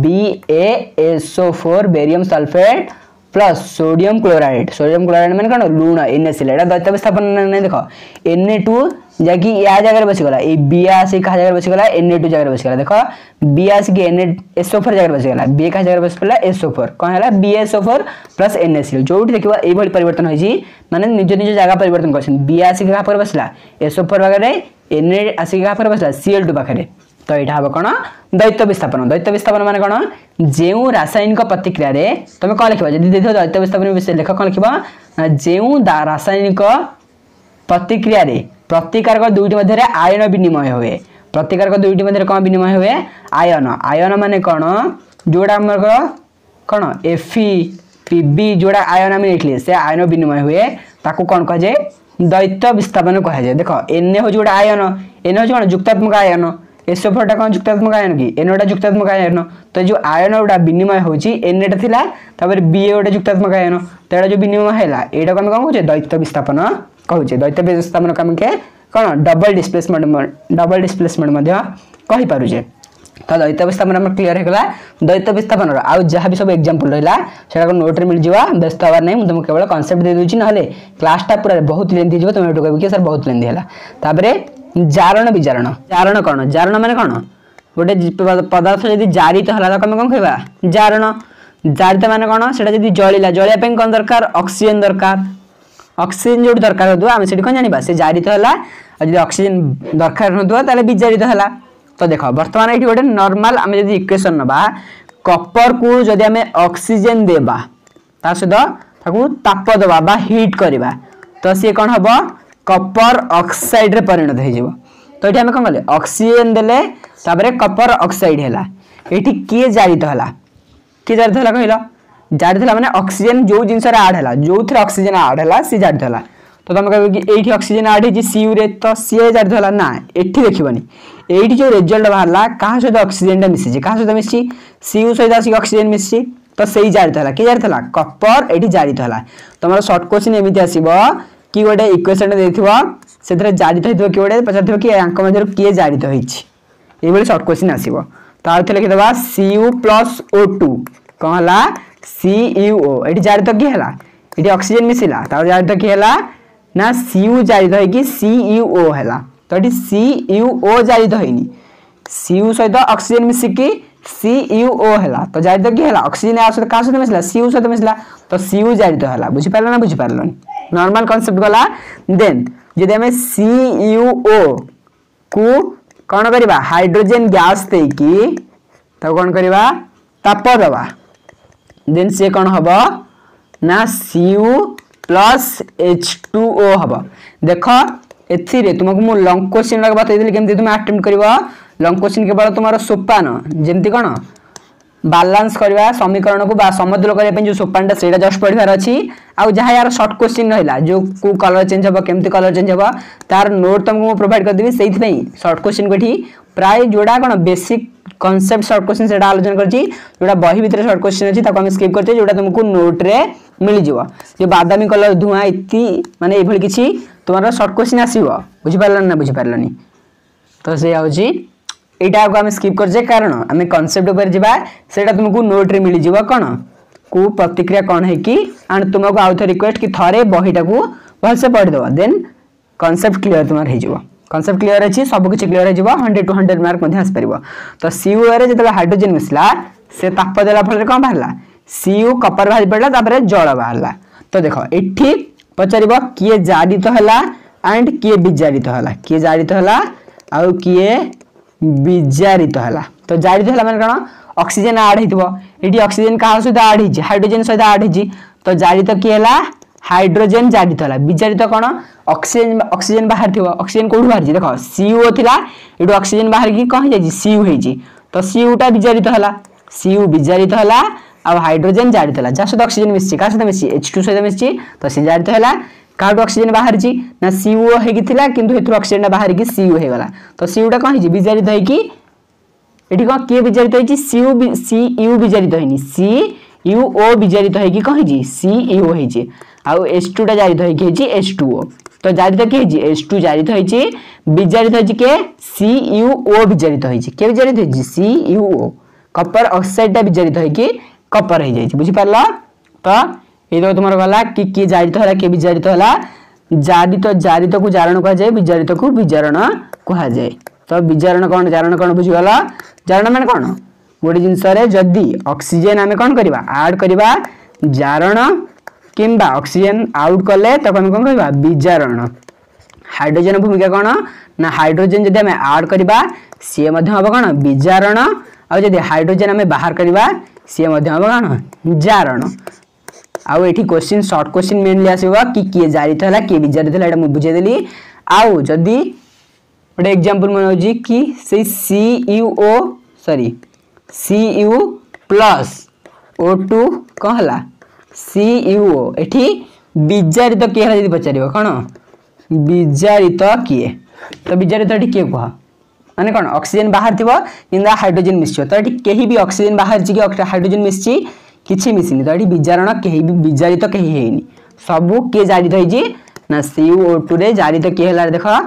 BaSO4 barium sulphate plus sodium chloride माने कोन लूण NaCl एटा द्वैत विस्थापन नै देखो Na2 जाकी या जगह बसि गला ए BaC का जगह बसि गला Na2 जगह बसि गला देखो BaC के NaSO4 जगह बसि गला B का जगह बसि गला SO4 कोन हला BaSO4 प्लस NaCl जोटी देखिबा ए भली परिवर्तन होई छी माने निज जगह परिवर्तन करछन BaC का पर बसला SO4 वगैरह NaC का पर बसला Cl2 पाखरे तो एटा हबो कोन द्वैत विस्थापन माने कोन जेउ रासायनिक प्रतिक्रिया रे तमे कोन लिखबा जदी देखो द्वैत विस्थापन विषय लेख कोन लिखबा जेउ रासायनिक प्रतिक्रिया रे प्रतिकारक दुईटी मध्य रे आयन विनिमय होए प्रतिकारक दुईटी मध्य रे कोन विनिमय होए आयन माने कोन जोडा हमर कोन FePb जोडा आयन हम लिखले से आयन विनिमय होए ताको कोन कह जे द्वैत विस्थापन कह जे देखो Na हो जोडा आयन Na हो कोन जुक्तात्मक आयन SO4 टा कोन जुक्तात्मक आयन की Na टा जुक्तात्मक आयन तो जो आयन उडा विनिमय होची Na टा थिला तबर Ba उडा जुक्तात्मक आयन तेडा जो विनिमय हैला एटा कोन कहू जे द्वैत विस्थापन कहू जे द्वैत विस्थापन कम के कोन डबल डिस्प्लेसमेंट मध्ये कहि पारु जे तो द्वैत विस्थापन हम क्लियर हे गला द्वैत विस्थापन रो आ जहां भी सब एग्जांपल रहला सेटा को नोट रे मिल जिवा व्यस्त हवा नै तुम केवल कांसेप्ट दे दोची नहले क्लास टा पूरा बहुत लेंथी जिवो तुम एटो कहबो कि सर बहुत लेंथी हला तापरे जारण कोन जारण माने कोन गोटे पदार्थ यदि जारित हला त हम कोन कहबा जारण जारित माने कोन सेटा यदि जळिया पे कोन दरकार ऑक्सीजन जो दरकार हो हम सेठी कोन जानिबा से जारित हला यदि ऑक्सीजन दरकार हो ताले विजारित हला तो देखो वर्तमान एठी गोटे नॉर्मल हम यदि इक्वेशन नबा कॉपर को यदि हम ऑक्सीजन देबा ता सहित ताकू ताप देबा बा हीट करबा तो से कोन हबो कॉपर ऑक्साइड रे परिणत हे जिवो तो एठी हम कोन गले ऑक्सीजन देले ताबरे कॉपर ऑक्साइड हैला एठी के जारित हला कहलो जारित हला माने ऑक्सीजन जो जिंस रे ऐड हला जो थरे ऑक्सीजन ऐड हला सी जारित हला तो तुम कहबो कि एठी ऑक्सीजन ऐड हे सीयू रे तो सी जारित हला ना एठी देखिबनी एठी जो रिजल्ट बाहरला कहा सहित ऑक्सीजन टा मिसी कहा सहित मिसी सीयू सहित आसी ऑक्सीजन मिसी तो सही जारित हला के जारित हला कॉपर एठी जारित हला तमरो शॉर्ट क्वेश्चन एमिति आसीबो कि गोटे इक्वेशन देथिबो सेथरे जारित हेथिबो कि गोटे पचारथिबो कि अंक मध्यर के जारित होइछि ए बेले शॉर्ट क्वेश्चन आसीबो तो आउथे लिखि देबा Cu + O2 कोन हला CuO एठी जारित कि हला एठी ऑक्सीजन मिसिला त जारित कि हला ना Cu जारित है कि CuO हला तो एठी CuO जारित होइनी Cu सहित ऑक्सीजन मिसिकी CuO है तो जारित किए ऑक्सीजन क्या सहित मिसला Cu सहित मिसला तो Cu जारित है बुझी पारल ना बुझी पारल नॉर्मल कांसेप्ट गला देन जदि हमें CuO को कौन करवा हाइड्रोजन गैस देकी तो कौन करवा ताप दबा देन से कौन हबो ना Cu प्लस H2O हबो देख एथिरे तुमको मु लॉन्ग क्वेश्चन लगा बतै देली केमती तुम अटेम्प्ट करबो लॉन्ग क्वेश्चन केवल तुमार सोपान जेमती कौन बैलेंस करवा समीकरण को समतुल करने जो सोपानटा सेटा जस्ट पढ़ार अच्छी आउ जहाँ यार शॉर्ट क्वेश्चन रहा जो को कलर चेंज हम केमती कलर चेंज हम तार नोट तुमको प्रोवाइड करदेवी से शॉर्ट क्वेश्चन को प्राय जोड़ा कौन बेसिक कॉन्सेप्ट शॉर्ट क्वेश्चन से आलोचना करछि जोड़ा बही भीतर शॉर्ट क्वेश्चन अछि ताको हम स्किप करते जोड़ा तुमको नोट रे मिल जिवो जे बादामी कलर धुआं इति माने एभली किछि तुम्हारा शॉर्ट क्वेश्चन आसीबो बुझि पारलन ना बुझि पारलनी तो से आउछि एटा को हम स्किप करजे कारण हम कांसेप्ट ऊपर जिबा सेटा तुमको नोट रे मिल जिवो कोन को प्रतिक्रिया कोन है कि एंड तुमको आउ थ रिक्वेस्ट कि थरे बहीटा को भल से पढ़ दो देन कांसेप्ट क्लियर तुम्हार हे जिवो कांसेप्ट क्लियर अछि सब किछि क्लियर हे जिवो 100 टू 100 मार्क मध्ये आस परबो तो Cu रे जतले हाइड्रोजन मिसला से ताप देला फल कोन बाहरला Cu कपर बाहर पड़ला तापर जल बाहरला तो देखो एठी पचारिबो किए जारित हला एंड किए विजारित हला किए जारित हला आ किए विजारित हला तो जारित हला माने कोन ऑक्सीजन ऐड हितबो एठी ऑक्सीजन का सहित ऐड हिची हाइड्रोजन सहित ऐड हिची तो जारित किए हला हाइड्रोजन जारित हला विजारित कोन ऑक्सीजन बाहर थिबो ऑक्सीजन कोड बाहर जी देखो Cu थिला एठी ऑक्सीजन बाहर की कहि जाई Cu हेजी तो Cu टा विजारित हला Cu विजारित हला आ हाइड्रोजन जारित हला जा सहित ऑक्सीजन मिसची का सहित मिसची H2 सहित मिसची तो से जारित हला काड ऑक्सीजन बाहर जी ना Cu हे किथिला किंतु हेतु ऑक्सीजन बाहर की Cu हे गला तो Cu टा कहि जी विजारित है कि एठी को के विजारित है जी Cu विजारित हैनी CuO विजारित है कि कहि जी Cu हे जी आ H2 टा जारित है कि जी H2O तो जारित के जी H2 जारित है जी विजारित है जी के CuO विजारित है जी के विजारित है जी CuO कॉपर ऑक्साइड टा विजारित है कि कॉपर हे जाई बुझि पारला तो ए तो तुमर गला कि के जारित होला के विजारित होला जारित को जारण कहा जाए विजारित को विजारण कहा जाए तो विजारण कौन बुझी गला जारण माने कौन गोटे जिनस रे जदी ऑक्सीजन हमें कौन करबा ऐड करबा जारण किंबा ऑक्सीजन आउट कले तो हम कौन कहबा विजारण हाइड्रोजन भूमिका कौन ना हाइड्रोजन जदी हमें ऐड करबा से मध्ये हबो कौन विजारण आ जदी हाइड्रोजन हमें बाहर करबा से मध्ये हबो कौन जारण आउ एठी क्वेश्चन शॉर्ट क्वेश्चन मेनली आसीबा कि किए जारित हला के विजारित हला एटा मु बुझे देली आउ जदी गोटे एग्जांपल मन होजी कि से Cu प्लस O2 कहला CuO एठी विजारित किए हला जदी पचारिबो कोन विजारित किए तो विजारित एठी किए कह माने कोन ऑक्सीजन बाहर थिबो किंदा हाइड्रोजन मिसछो तो एठी केही भी ऑक्सीजन बाहर छि कि हाइड्रोजन मिसछि किछि मिसिनी तो एठी विजारण केही भी विजारित केही हेनी सबु के जारित होई जी ना CuO2 रे जारित के हला देखो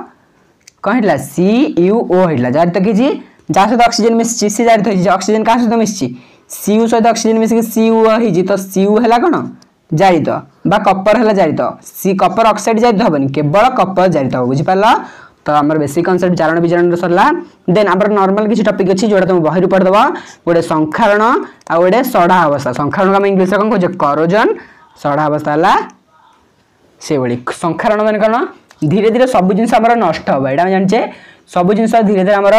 कहला CuO हेला जारित के जी जा सहित ऑक्सीजन मिसछि से जारित होई जी ऑक्सीजन का सहित मिसछि Cu सहित ऑक्सीजन मिसि Cu हेई जी तो Cu हेला कोन जारित बा कॉपर हेला जारित सी कॉपर ऑक्साइड जारित होबनी केवल कॉपर जारित हो बुझि पाला तो हमर बेसिक कांसेप्ट जारण विजारण सरला देन हमर नॉर्मल किछि टॉपिक अछि जोडा तुम बहिरु पढ दबा गोटे संखारण आ गोटे सड़ा अवस्था संखारण का इंग्लिश रे कोन कहै करोजन सड़ा अवस्था हला से बडी संखारण माने कोन धीरे धीरे सब जिंस हमर नष्ट होबा एडा हम जानचे सब जिंस धीरे धीरे हमर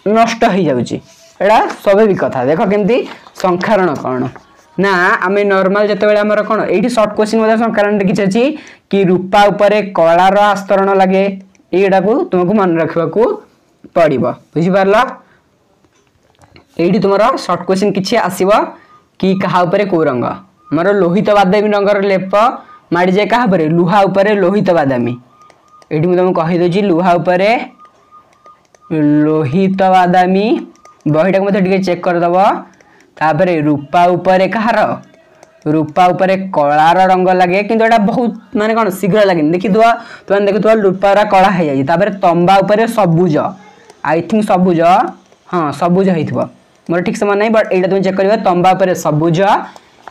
नष्ट हो जाउची एडा स्वाभाविक कथा देखो केमती संखारण कोन ना आमे नॉर्मल जते बेले हमर कोन एठी शॉर्ट क्वेश्चन मध्ये संखारण रे किछि अछि कि रूपा ऊपर कलार आस्तरण लागे एडा को तुमको मन रखबा को पड़िबो बुझि पारला एठी तुमरा शॉर्ट क्वेश्चन किछि आसीबो कि कहा ऊपर को रंग हमर लोहित बादामी रंगर लेप माडी जे कहा ऊपर लुहा ऊपर लोहित बादामी एठी मु तुमको कहि दोजी लुहा ऊपर लोहित बादामी बहिटा को मते टिके चेक कर दबो तापरे रूपा ऊपर कहार रूपा ऊपर कलार रंग लगे किंतु एटा बहुत माने कोन शीघ्र लागे देखि दुआ तुम देखि दुआ रूपारा कला हे जाई तापरे तंबा ऊपर सबुज आई थिंक सबुज हां सबुज हेइथबो मोर ठीक से मन नै बट एटा तुम चेक करबा तंबा ऊपर सबुज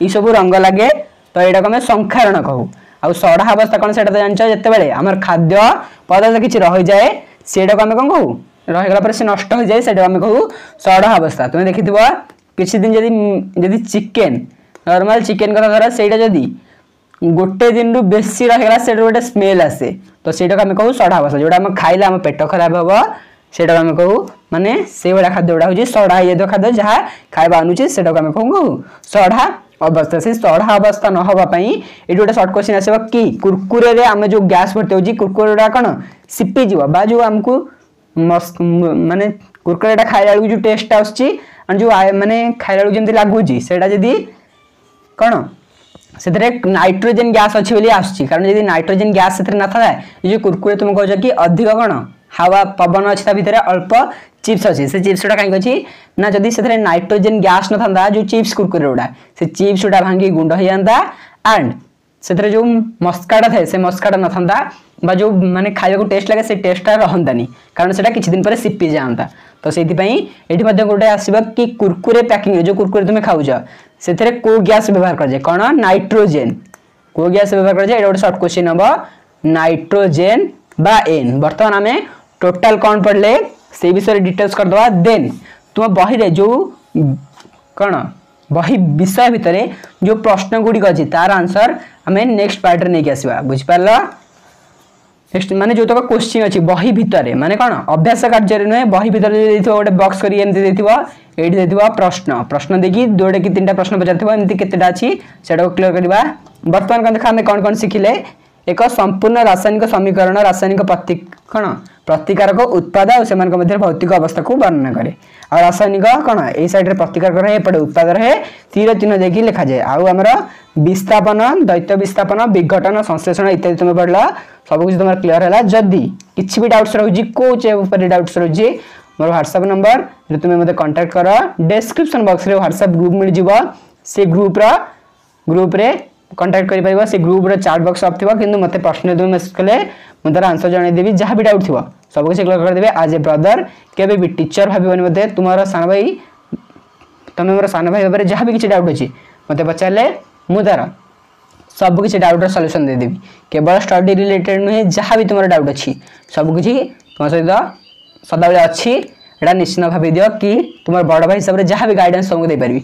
ई सब रंग लागे तो एटा को हम संखारण कहू आ सड़ा अवस्था कोन सेटा जानछ जते बेले हमर खाद्य पदार्थ किछि रहि जाए सेटा को हम कोन कहू रहीगला पर से नष्ट हो जाए सेटा आम कहू सड़ अवस्था। तुम्हें देखि किसी दिन जदि चिकेन नॉर्मल चिकेन कथा धर से जदि गोटे दिन रु बेसी रहीगला से गोटे स्मेल आसे तो सेटा आम कहू सड़ा अवस्था। जोटा आम खाइले आम पेट खराब हम सेटा आम कहू माने से भाया खाद्य गुड़ा हूँ सड़ा ये खाद्य जहाँ खाଇବା अनुचित से आम कहू सड़ा अवस्था। से सड़ा अवस्था न होगापाई ये गोटे सर्ट क्वेश्चन आसो कि कुरकुरे आम जो गैस भर्ती होगी कुरकुरे कौन सिपी जीव बा जो आमको माने कुरकुरे खाइला जो टेस्ट आसुची जो माने खाइला जमी लगुच से कौन से नाइट्रोजेन गैस अच्छी बोली आसुची। कारण यदि नाइट्रोजेन गैस से न था ये जो कुरकुरे तुम कह कि अधिक कौन हवा पवन अच्छी भितर अल्प चिप्स अच्छी से चिप्स गुड़ा कहीं अच्छी ना जदि से नाइट्रोजेन गैस न था जो चिप्स कुरकुरे गुड़ा से चिप्स गुड़ा भांगी गुंड हो जाता एंड से जो मस्काटा थाए से मस्काटा न था जो माने खाइबा टेस्ट लगे से टेस्टा रहतानी कारण से किसी दिन पर सिपी जाता। तो से गोटे आसवा कि कुरकुरे पैकिंग जो कुरकुरे तुम खाऊ से को गैस व्यवहार कर कौन नाइट्रोजेन को गैस व्यवहार कर गोटे सर्ट क्वेश्चन हम नाइट्रोजेन बा एन। बर्तमान आम टोटाल कौन पढ़ले से विषय डिटेल्स करदे देन तुम बही जो कौन बही विषय भितर जो प्रश्न गुड़िक अच्छी तार आंसर आम नेक्स्ट पार्ट नहीं आसवा बुझिपार। नेक्स्ट माने जो तक क्वेश्चन अच्छी बही भितर माने कौन अभ्यास कार्य नुहे बही भितर गोटे बक्स करी प्रश्न प्रश्न देखिए जोड़े कि 3टा प्रश्न पचार केतेटा अच्छी से क्लियर करवा। बर्तमान कौन देखा आम कौन कौन शिखिले एक संपूर्ण रासायनिक समीकरण रासायनिक कौन प्रतिकारक उत्पाद और भौतिक अवस्था को वर्णना करे और रासायनिक कौन ये सैड्रे प्रतिकारक रहे एपटे उत्पाद रहे तीर चिन्ह देखिए लिखा जाए आमर विस्थापन दैत्य विस्थापन विघटन संश्लेषण इत्यादि तुम पढ़ल सब कुछ तुम क्लीयर है। जदि किसी भी डाउट्स रोचे कौन डाउट्स रोचे मोर व्हाट्सएप नंबर तुम्हें मत कांटेक्ट कर डिस्क्रिप्शन बॉक्स रे व्हाट्सएप ग्रुप मिल जाव से ग्रुप रे कांटेक्ट कर पारिबो से ग्रुप रे चैट बॉक्स ऑफ थिबो किंतु मते पर्सनली तुम मेसेज कले मु तार आंसर जणाई देबी जहां भी डाउट थिबो सब कुछ क्लियर कर देबे। आज ए ब्रदर केबे भी टीचर भाबिबनी मते तुम्हारा सान भाई तमे मोर सान भाई बारे जहां भी किछि डाउट अछि मते पचारले मु तार सब किछि डाउट र सॉल्यूशन दे देबी। केवल स्टडी रिलेटेड नुहे जहां भी तुम्हारा डाउट अछि सब किछि तुम सहित सदाबेले अछि एटा निश्चित भाबी दियो कि तुम्हारा बड़ भाई हिसाब रे जहां भी गाइडेंस तुमको दे पारिबी।